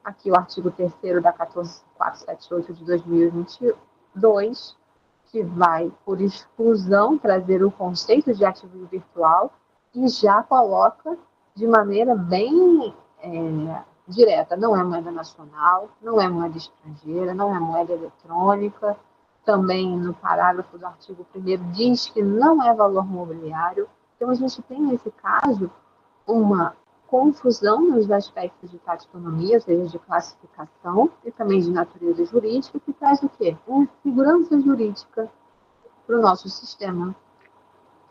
Aqui o artigo 3º da 14478 de 2022, que vai, por exclusão, trazer o conceito de ativo virtual e já coloca de maneira bem direta. Não é moeda nacional, não é moeda estrangeira, não é moeda eletrônica. Também no parágrafo do artigo 1º diz que não é valor mobiliário. Então, a gente tem, nesse caso, uma confusão nos aspectos de taxonomia, ou seja, de classificação e também de natureza jurídica, que traz o quê? Uma segurança jurídica para o nosso sistema.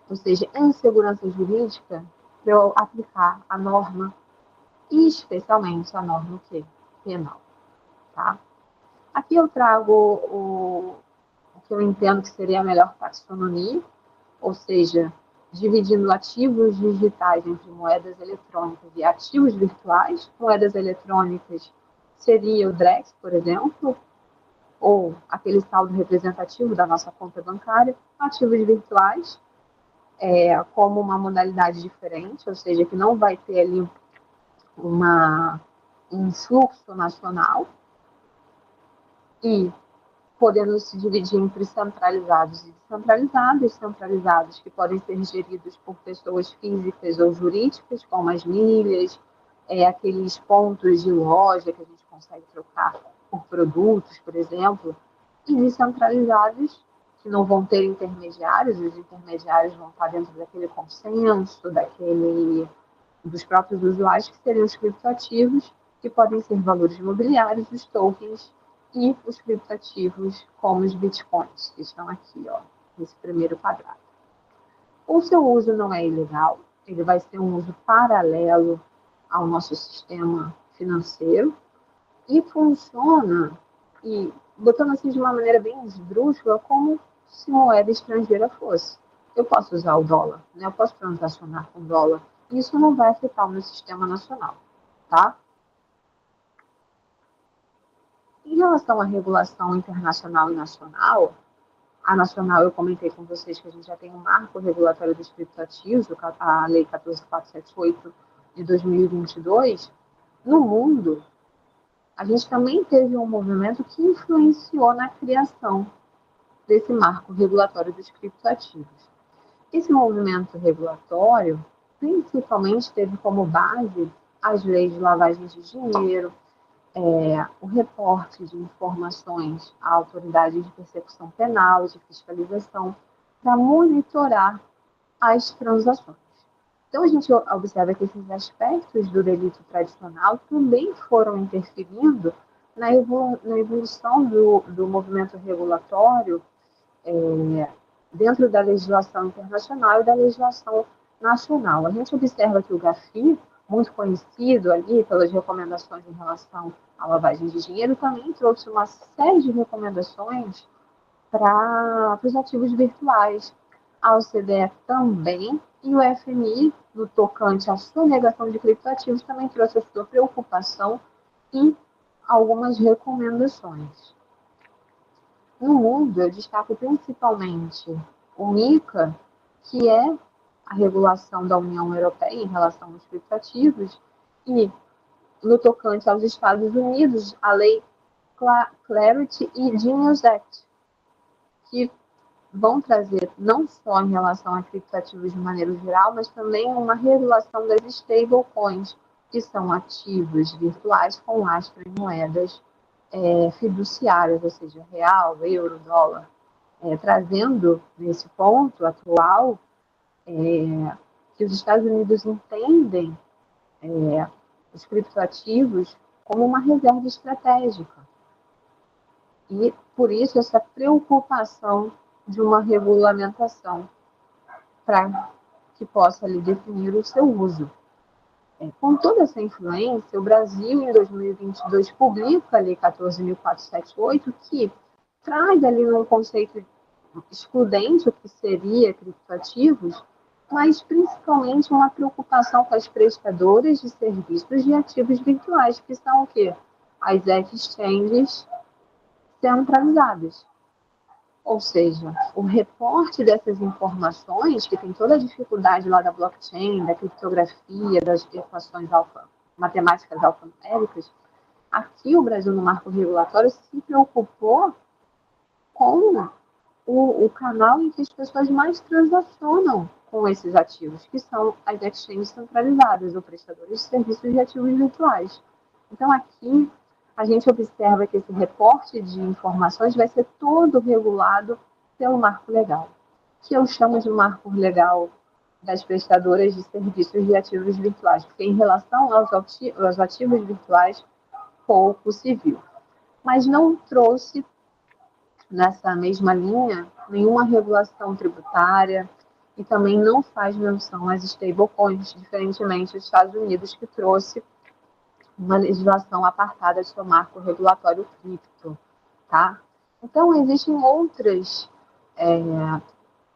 Ou seja, insegurança jurídica para eu aplicar a norma, e especialmente a norma penal. Tá? Aqui eu trago o que eu entendo que seria a melhor taxonomia, ou seja, dividindo ativos digitais entre moedas eletrônicas e ativos virtuais. Moedas eletrônicas seria o Drex, por exemplo, ou aquele saldo representativo da nossa conta bancária. Ativos virtuais, como uma modalidade diferente, ou seja, que não vai ter ali um fluxo nacional, e podendo se dividir entre centralizados e descentralizados, centralizados que podem ser geridos por pessoas físicas ou jurídicas, como as milhas, aqueles pontos de loja que a gente consegue trocar por produtos, por exemplo, e descentralizados, que não vão ter intermediários, os intermediários vão estar dentro daquele consenso, dos próprios usuários, que seriam os criptoativos, que podem ser valores imobiliários, os tokens e os criptativos, como os bitcoins, que estão aqui, ó, nesse primeiro quadrado. O seu uso não é ilegal, ele vai ser um uso paralelo ao nosso sistema financeiro e funciona, e botando assim de uma maneira bem esdrúxula, como se moeda estrangeira fosse. Eu posso usar o dólar, né? Eu posso transacionar com dólar. Isso não vai afetar o meu sistema nacional, tá? Em relação à regulação internacional e nacional, a nacional, eu comentei com vocês que a gente já tem um marco regulatório dos criptoativos, a Lei 14.478 de 2022. No mundo, a gente também teve um movimento que influenciou na criação desse marco regulatório dos criptoativos. Esse movimento regulatório, principalmente, teve como base as leis de lavagem de dinheiro, o reporte de informações à autoridade de persecução penal, de fiscalização, para monitorar as transações. Então, a gente observa que esses aspectos do delito tradicional também foram interferindo na evolução do movimento regulatório dentro da legislação internacional e da legislação nacional. A gente observa que o GAFI, muito conhecido ali pelas recomendações em relação à lavagem de dinheiro, também trouxe uma série de recomendações para os ativos virtuais. A OCDE também, e o FMI, no tocante à sonegação de criptoativos, também trouxe a sua preocupação e algumas recomendações. No mundo, eu destaco principalmente o MiCA, que é a regulação da União Europeia em relação aos criptativos, e no tocante aos Estados Unidos, a Lei Clarity e Genius Act, que vão trazer não só em relação a criptativos de maneira geral, mas também uma regulação das stablecoins, que são ativos virtuais com lastro em moedas fiduciárias, ou seja, real, euro, dólar, trazendo nesse ponto atual que os Estados Unidos entendem os criptoativos como uma reserva estratégica. E, por isso, essa preocupação de uma regulamentação para que possa ali definir o seu uso. Com toda essa influência, o Brasil, em 2022, publica a Lei 14.478, que traz ali um conceito excludente o que seria criptoativos, mas principalmente uma preocupação com as prestadoras de serviços de ativos virtuais, que são o quê? As exchanges centralizadas. Ou seja, o reporte dessas informações, que tem toda a dificuldade lá da blockchain, da criptografia, das equações matemáticas alfanuméricas, aqui o Brasil, no marco regulatório, se preocupou com o canal em que as pessoas mais transacionam com esses ativos, que são as exchanges centralizadas, ou prestadores de serviços de ativos virtuais. Então, aqui, a gente observa que esse reporte de informações vai ser todo regulado pelo marco legal, que eu chamo de marco legal das prestadoras de serviços de ativos virtuais, porque em relação aos ativos virtuais, pouco se viu. Mas não trouxe, nessa mesma linha, nenhuma regulação tributária e também não faz menção às stablecoins, diferentemente dos Estados Unidos, que trouxe uma legislação apartada de seu marco regulatório cripto, tá? Então, existem outras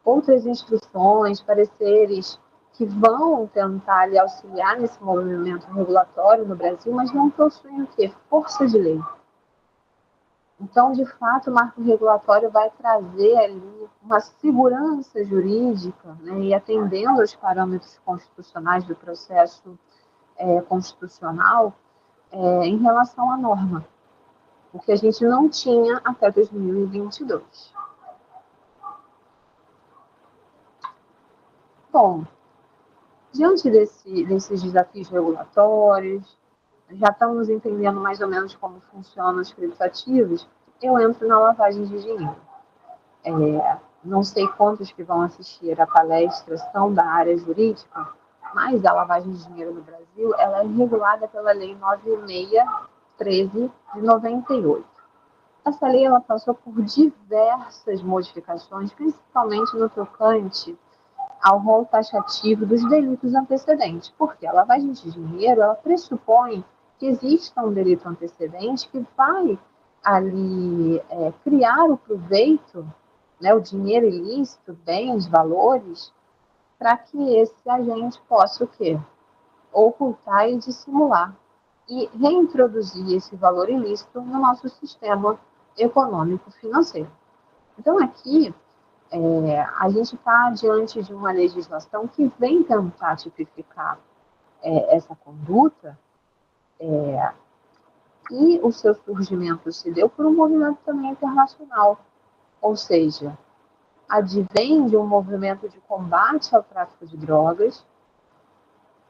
outras instruções, pareceres que vão tentar ali, auxiliar nesse movimento regulatório no Brasil, mas não possuem o quê? Força de lei. Então, de fato, o marco regulatório vai trazer ali uma segurança jurídica, né, e atendendo aos parâmetros constitucionais do processo constitucional em relação à norma, o que a gente não tinha até 2022. Bom, diante desses desafios regulatórios, já estamos entendendo mais ou menos como funcionam os criptoativos, eu entro na lavagem de dinheiro. Não sei quantos que vão assistir a palestra são da área jurídica, mas a lavagem de dinheiro no Brasil ela é regulada pela Lei 9613 de 98. Essa lei ela passou por diversas modificações, principalmente no tocante ao rol taxativo dos delitos antecedentes, porque a lavagem de dinheiro ela pressupõe que exista um delito antecedente que vai ali criar o proveito, né, o dinheiro ilícito, bens, valores, para que esse agente possa o quê? Ocultar e dissimular e reintroduzir esse valor ilícito no nosso sistema econômico financeiro. Então aqui a gente está diante de uma legislação que vem tentar tipificar essa conduta e o seu surgimento se deu por um movimento também internacional, ou seja, advém de um movimento de combate ao tráfico de drogas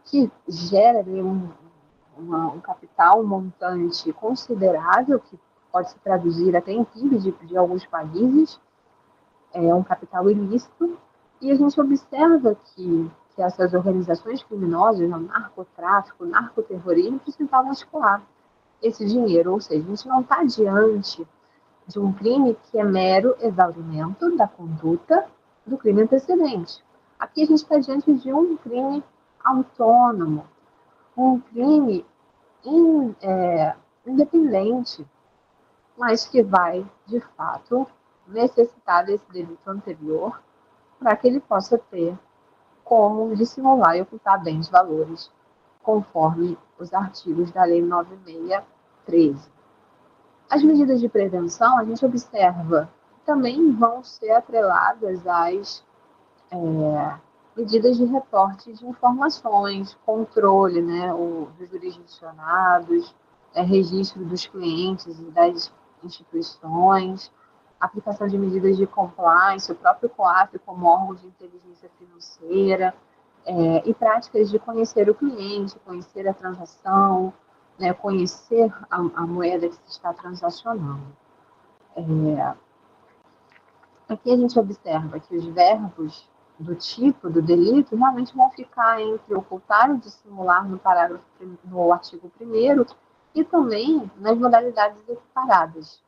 que gera ali um capital, um montante considerável que pode se traduzir até em PIB de alguns países, é um capital ilícito, e a gente observa que essas organizações criminosas, o narcotráfico, o narcoterrorismo, precisavam escoar esse dinheiro, ou seja, a gente não está diante de um crime que é mero exaurimento da conduta do crime antecedente. Aqui a gente está diante de um crime autônomo, um crime independente, mas que vai, de fato, necessitar desse delito anterior para que ele possa ter como dissimular e ocultar bens e valores, conforme os artigos da Lei 9613. As medidas de prevenção, a gente observa, também vão ser atreladas às medidas de reporte de informações, controle, né, dos jurisdicionados, registro dos clientes e das instituições, aplicação de medidas de compliance, o próprio COAF como órgão de inteligência financeira, e práticas de conhecer o cliente, conhecer a transação, né, conhecer a moeda que se está transacionando. Aqui a gente observa que os verbos do tipo do delito realmente vão ficar entre ocultar e dissimular no artigo 1º e também nas modalidades equiparadas.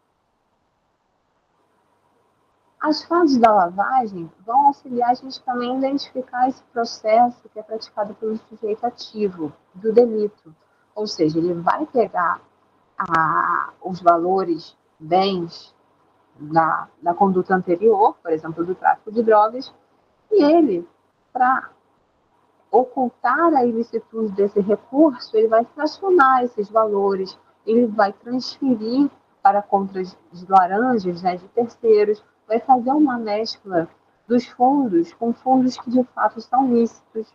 As fases da lavagem vão auxiliar a gente também a identificar esse processo que é praticado pelo sujeito ativo do delito. Ou seja, ele vai pegar os valores, bens da conduta anterior, por exemplo, do tráfico de drogas, e ele, para ocultar a ilicitude desse recurso, ele vai fracionar esses valores, ele vai transferir para contas de laranjas, né, de terceiros, vai fazer uma mescla dos fundos com fundos que de fato são lícitos.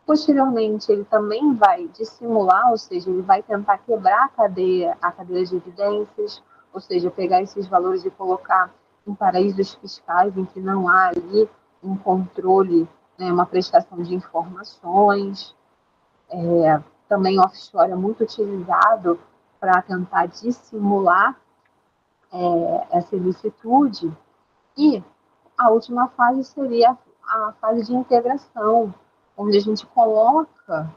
Posteriormente, ele também vai dissimular, ou seja, ele vai tentar quebrar a cadeia de evidências, ou seja, pegar esses valores e colocar em paraísos fiscais em que não há ali um controle, né, uma prestação de informações. Também offshore é muito utilizado para tentar dissimular essa ilicitude. E a última fase seria a fase de integração, onde a gente coloca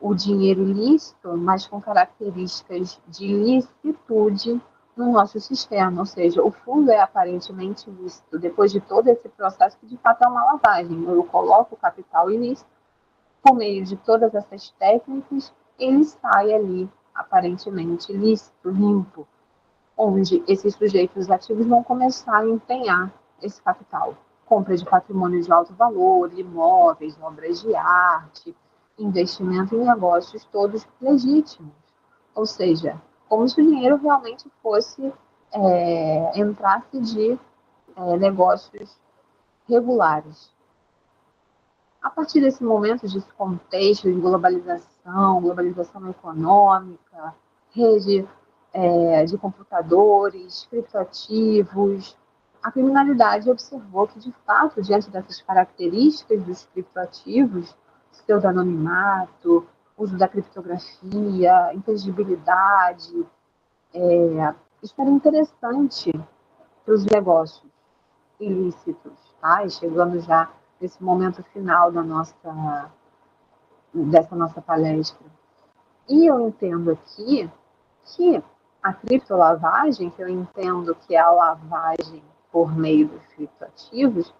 o dinheiro lícito, mas com características de licitude no nosso sistema, ou seja, o fundo é aparentemente lícito, depois de todo esse processo que de fato é uma lavagem. Eu coloco o capital ilícito, por meio de todas essas técnicas, ele sai ali aparentemente lícito, limpo, onde esses sujeitos ativos vão começar a empenhar esse capital. compra de patrimônio de alto valor, imóveis, obras de arte, investimento em negócios todos legítimos. Ou seja, como se o dinheiro realmente fosse, entrasse de negócios regulares. A partir desse momento, desse contexto de globalização econômica, rede de computadores, criptoativos, a criminalidade observou que, de fato, diante dessas características dos criptoativos, pseudonimimato, uso da criptografia, inteligibilidade, isso era interessante para os negócios ilícitos, tá? E chegando já nesse momento final dessa nossa palestra. E eu entendo aqui que a criptolavagem, que eu entendo que é a lavagem por meio dos criptoativos,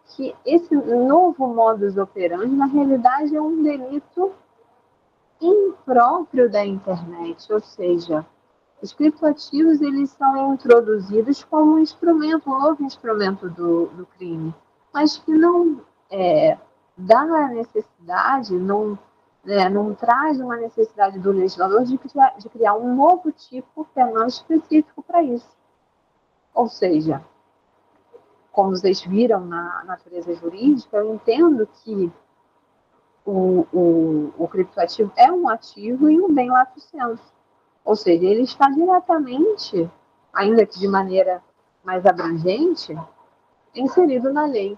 que esse novo modus operandi, na realidade, é um delito impróprio da internet, ou seja, os criptoativos eles são introduzidos como um novo instrumento do crime, mas que não dá a necessidade, não traz uma necessidade do legislador de criar um novo tipo penal específico para isso. Ou seja, como vocês viram na natureza jurídica, eu entendo que o criptoativo é um ativo e um bem lato sensu. Ou seja, ele está diretamente, ainda que de maneira mais abrangente, inserido na lei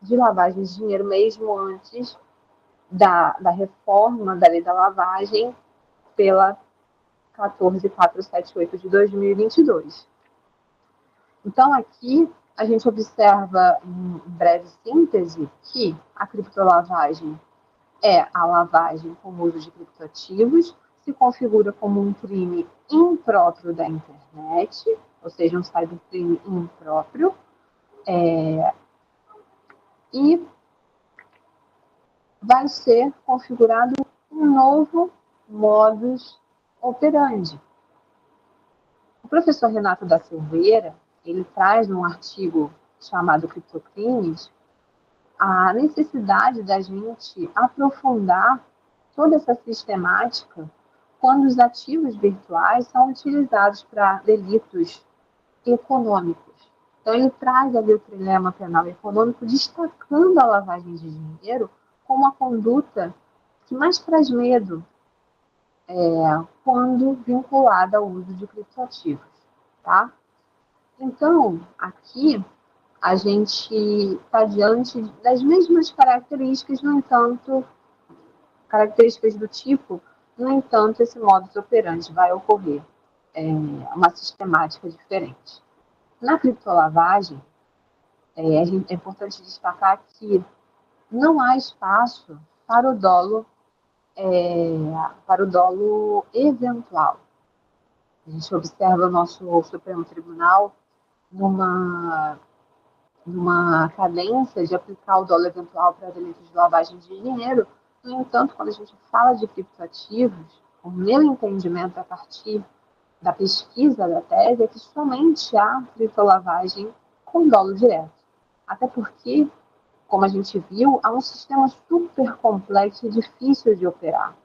de lavagem de dinheiro, mesmo antes da reforma da lei da lavagem pela 14.478 de 2022. Então, aqui a gente observa, em breve síntese, que a criptolavagem é a lavagem com uso de criptoativos, se configura como um crime impróprio da internet, ou seja, um cybercrime impróprio, e vai ser configurado um novo modus operandi. O professor Renato da Silveira, ele traz num artigo chamado Criptocrimes a necessidade da gente aprofundar toda essa sistemática quando os ativos virtuais são utilizados para delitos econômicos. Então, ele traz ali o trilema penal econômico, destacando a lavagem de dinheiro como a conduta que mais traz medo quando vinculada ao uso de criptoativos. Tá? Então, aqui, a gente está diante das mesmas características, no entanto, características do tipo, no entanto, esse modus operandi vai ocorrer uma sistemática diferente. Na criptolavagem, é importante destacar que não há espaço para o dolo eventual. A gente observa o nosso Supremo Tribunal numa cadência de aplicar o dolo eventual para delitos de lavagem de dinheiro. No entanto, quando a gente fala de criptoativos, o meu entendimento a partir da pesquisa da tese é que somente há criptolavagem com dolo direto. Até porque, como a gente viu, há um sistema super complexo e difícil de operar.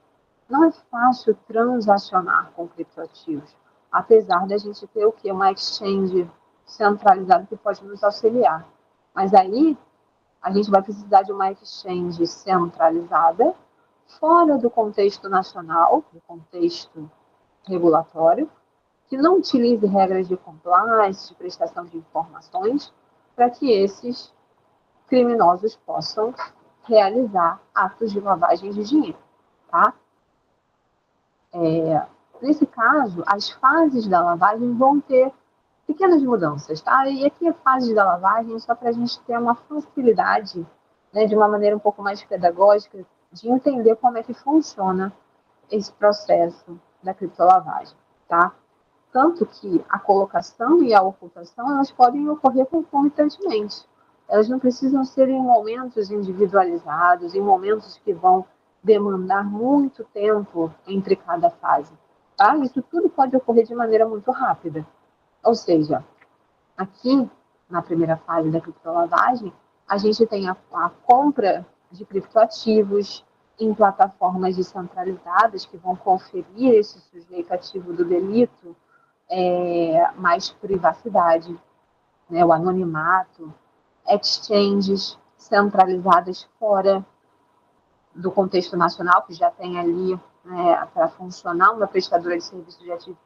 Não é fácil transacionar com criptoativos, apesar da gente ter o quê? Uma exchange centralizada que pode nos auxiliar. Mas aí, a gente vai precisar de uma exchange centralizada, fora do contexto nacional, do contexto regulatório, que não utilize regras de compliance, de prestação de informações, para que esses criminosos possam realizar atos de lavagem de dinheiro. Tá? Nesse caso, as fases da lavagem vão ter pequenas mudanças, tá? E aqui a fase da lavagem, só para a gente ter uma facilidade, né, de uma maneira um pouco mais pedagógica, de entender como é que funciona esse processo da criptolavagem, tá? Tanto que a colocação e a ocultação, elas podem ocorrer concomitantemente. Elas não precisam ser em momentos individualizados, em momentos que vão demandar muito tempo entre cada fase, tá? Isso tudo pode ocorrer de maneira muito rápida. Ou seja, aqui na primeira fase da criptolavagem, a gente tem a compra de criptoativos em plataformas descentralizadas que vão conferir esse sujeito ativo do delito mais privacidade, né, o anonimato, exchanges centralizadas fora do contexto nacional, que já tem ali, né, para funcionar uma prestadora de serviço de ativo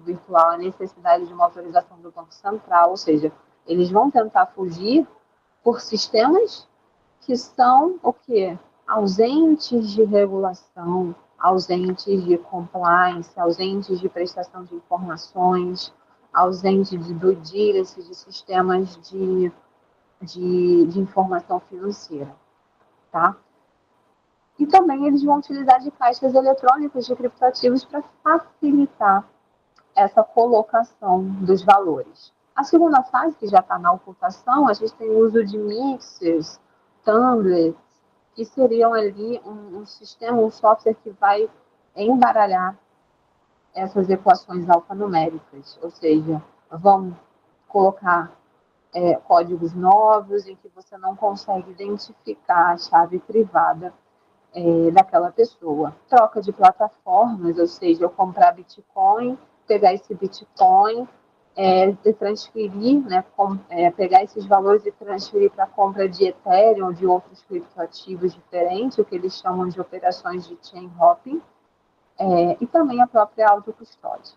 virtual, a necessidade de uma autorização do Banco Central, ou seja, eles vão tentar fugir por sistemas que são o quê? Ausentes de regulação, ausentes de compliance, ausentes de prestação de informações, ausentes de due diligence, de sistemas de informação financeira, tá? E também eles vão utilizar de caixas eletrônicas de criptoativos para facilitar essa colocação dos valores. A segunda fase, que já está na ocultação, a gente tem o uso de mixers, tumblers, que seriam ali um sistema, um software que vai embaralhar essas equações alfanuméricas, ou seja, vão colocar códigos novos em que você não consegue identificar a chave privada daquela pessoa. Troca de plataformas, ou seja, eu comprar Bitcoin, pegar esse Bitcoin, transferir, né, pegar esses valores e transferir para a compra de Ethereum ou de outros criptoativos diferentes, o que eles chamam de operações de chain hopping, e também a própria autocustódia.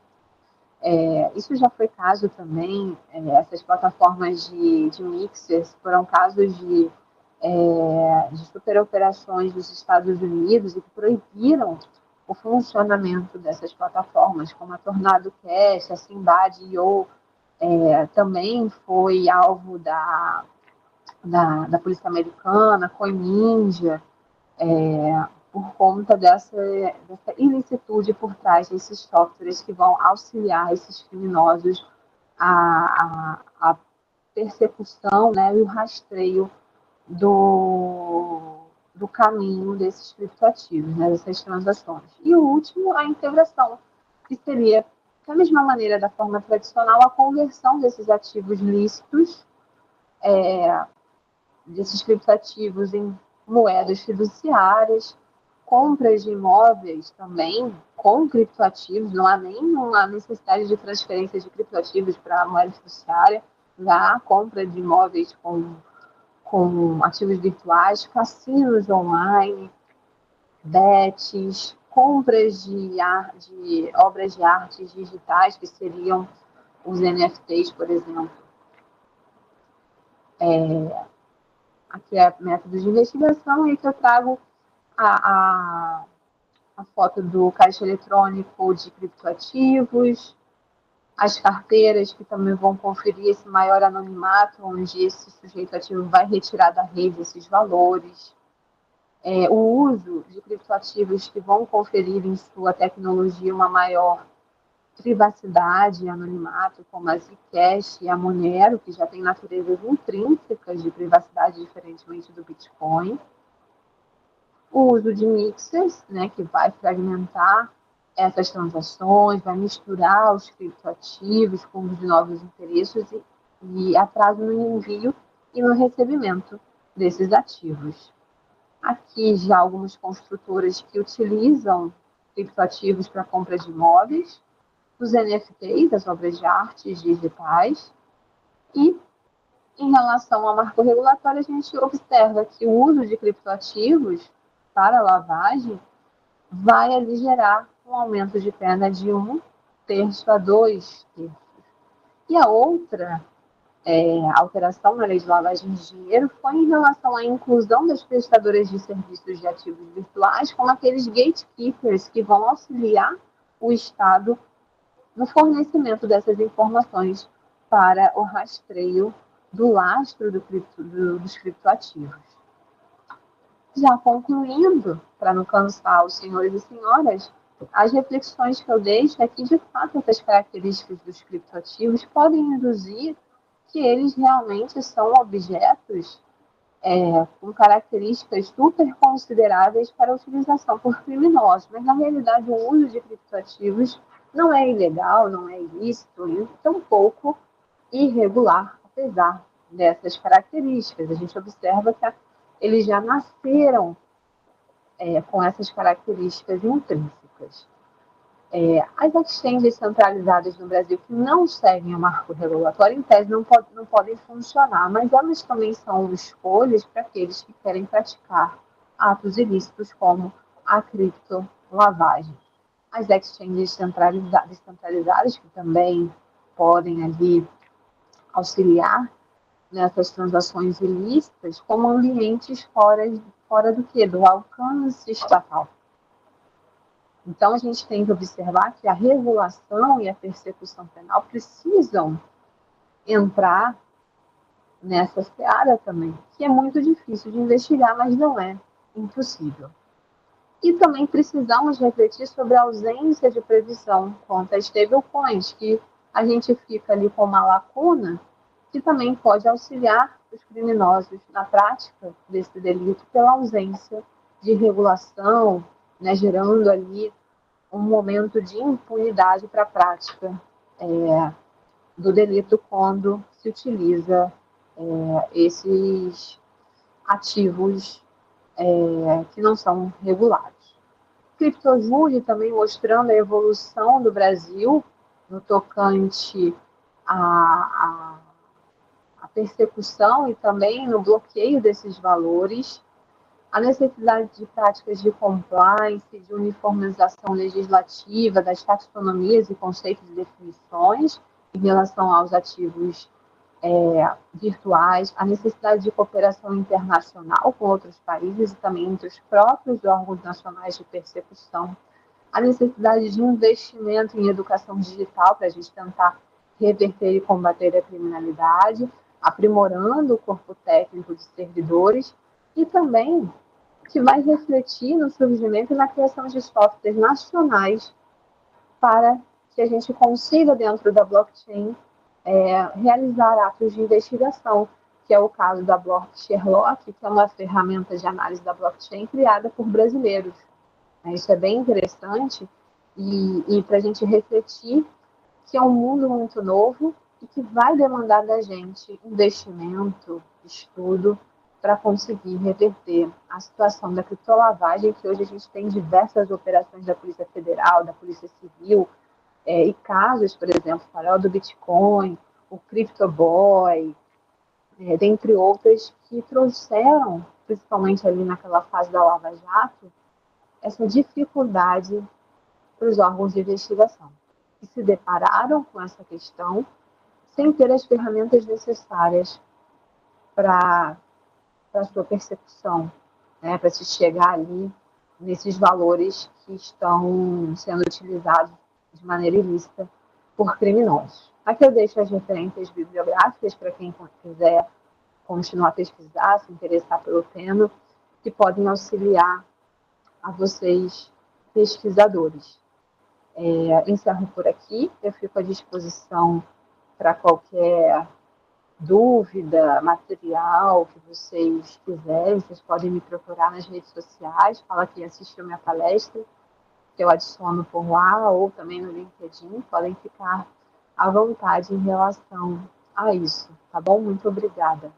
Isso já foi caso também, essas plataformas de mixers foram casos de superoperações dos Estados Unidos e que proibiram o funcionamento dessas plataformas, como a Tornado Cash, a Simbad.io, também foi alvo da polícia americana, CoinNinja, por conta dessa ilicitude por trás desses softwares que vão auxiliar esses criminosos a persecução, né, e o rastreio do caminho desses criptoativos, né, dessas transações. E o último, a integração, que seria, da mesma maneira, da forma tradicional, a conversão desses ativos lícitos, desses criptoativos em moedas fiduciárias, compras de imóveis também com criptoativos, não há nenhuma necessidade de transferência de criptoativos para a moeda fiduciária, já há compra de imóveis com ativos virtuais, cassinos online, bets, compras de obras de artes digitais, que seriam os NFTs, por exemplo. Aqui é método de investigação, e que eu trago a foto do caixa eletrônico de criptoativos, as carteiras que também vão conferir esse maior anonimato, onde esse sujeito ativo vai retirar da rede esses valores. O uso de criptoativos que vão conferir em sua tecnologia uma maior privacidade e anonimato, como a Zcash e a Monero, que já tem naturezas intrínsecas de privacidade, diferentemente do Bitcoin. O uso de mixers, né, que vai fragmentar essas transações, vai misturar os criptoativos com os de novos interesses e atraso no envio e no recebimento desses ativos. Aqui já algumas construtoras que utilizam criptoativos para compra de imóveis, os NFTs, as obras de artes digitais, e em relação ao marco regulatório, a gente observa que o uso de criptoativos para lavagem vai aligerar um aumento de pena de 1/3 a 2/3. E a outra alteração na lei de lavagem de dinheiro foi em relação à inclusão das prestadoras de serviços de ativos virtuais como aqueles gatekeepers que vão auxiliar o Estado no fornecimento dessas informações para o rastreio do lastro dos criptoativos. Já concluindo, para não cansar os senhores e senhoras, as reflexões que eu deixo é que, de fato, essas características dos criptoativos podem induzir que eles realmente são objetos com características super consideráveis para utilização por criminosos, mas, na realidade, o uso de criptoativos não é ilegal, não é ilícito e tampouco irregular, apesar dessas características. A gente observa que eles já nasceram com essas características intrínsecas. As exchanges centralizadas no Brasil que não seguem o marco regulatório, em tese, não podem funcionar, mas elas também são escolhas para aqueles que querem praticar atos ilícitos como a criptolavagem. As exchanges centralizadas que também podem ali auxiliar nessas transações ilícitas como ambientes fora do quê? Do alcance estatal. Então, a gente tem que observar que a regulação e a persecução penal precisam entrar nessa seara também, que é muito difícil de investigar, mas não é impossível. E também precisamos refletir sobre a ausência de previsão quanto a stablecoins, que a gente fica ali com uma lacuna que também pode auxiliar os criminosos na prática desse delito pela ausência de regulação, né, gerando ali um momento de impunidade para a prática do delito quando se utiliza esses ativos que não são regulados. Criptojúri também mostrando a evolução do Brasil no tocante à persecução e também no bloqueio desses valores, a necessidade de práticas de compliance, de uniformização legislativa das taxonomias e conceitos e definições em relação aos ativos virtuais, a necessidade de cooperação internacional com outros países e também entre os próprios órgãos nacionais de persecução, a necessidade de investimento em educação digital para a gente tentar reverter e combater a criminalidade, aprimorando o corpo técnico de servidores e também que vai refletir no surgimento e na criação de softwares nacionais para que a gente consiga, dentro da blockchain, realizar atos de investigação, que é o caso da Block Sherlock, que é uma ferramenta de análise da blockchain criada por brasileiros. Isso é bem interessante e para a gente refletir que é um mundo muito novo e que vai demandar da gente investimento, estudo, para conseguir reverter a situação da criptolavagem, que hoje a gente tem diversas operações da Polícia Federal, da Polícia Civil, e casos, por exemplo, o farol do Bitcoin, o CryptoBoy, dentre outras, que trouxeram, principalmente ali naquela fase da Lava Jato, essa dificuldade para os órgãos de investigação, que se depararam com essa questão sem ter as ferramentas necessárias para a sua persecução, né, para se chegar ali nesses valores que estão sendo utilizados de maneira ilícita por criminosos. Aqui eu deixo as referências bibliográficas para quem quiser continuar a pesquisar, se interessar pelo tema, que podem auxiliar a vocês, pesquisadores. Encerro por aqui, eu fico à disposição para qualquer dúvida, material que vocês quiserem, vocês podem me procurar nas redes sociais, fala que assistiu minha palestra, que eu adiciono por lá, ou também no LinkedIn, podem ficar à vontade em relação a isso, tá bom? Muito obrigada.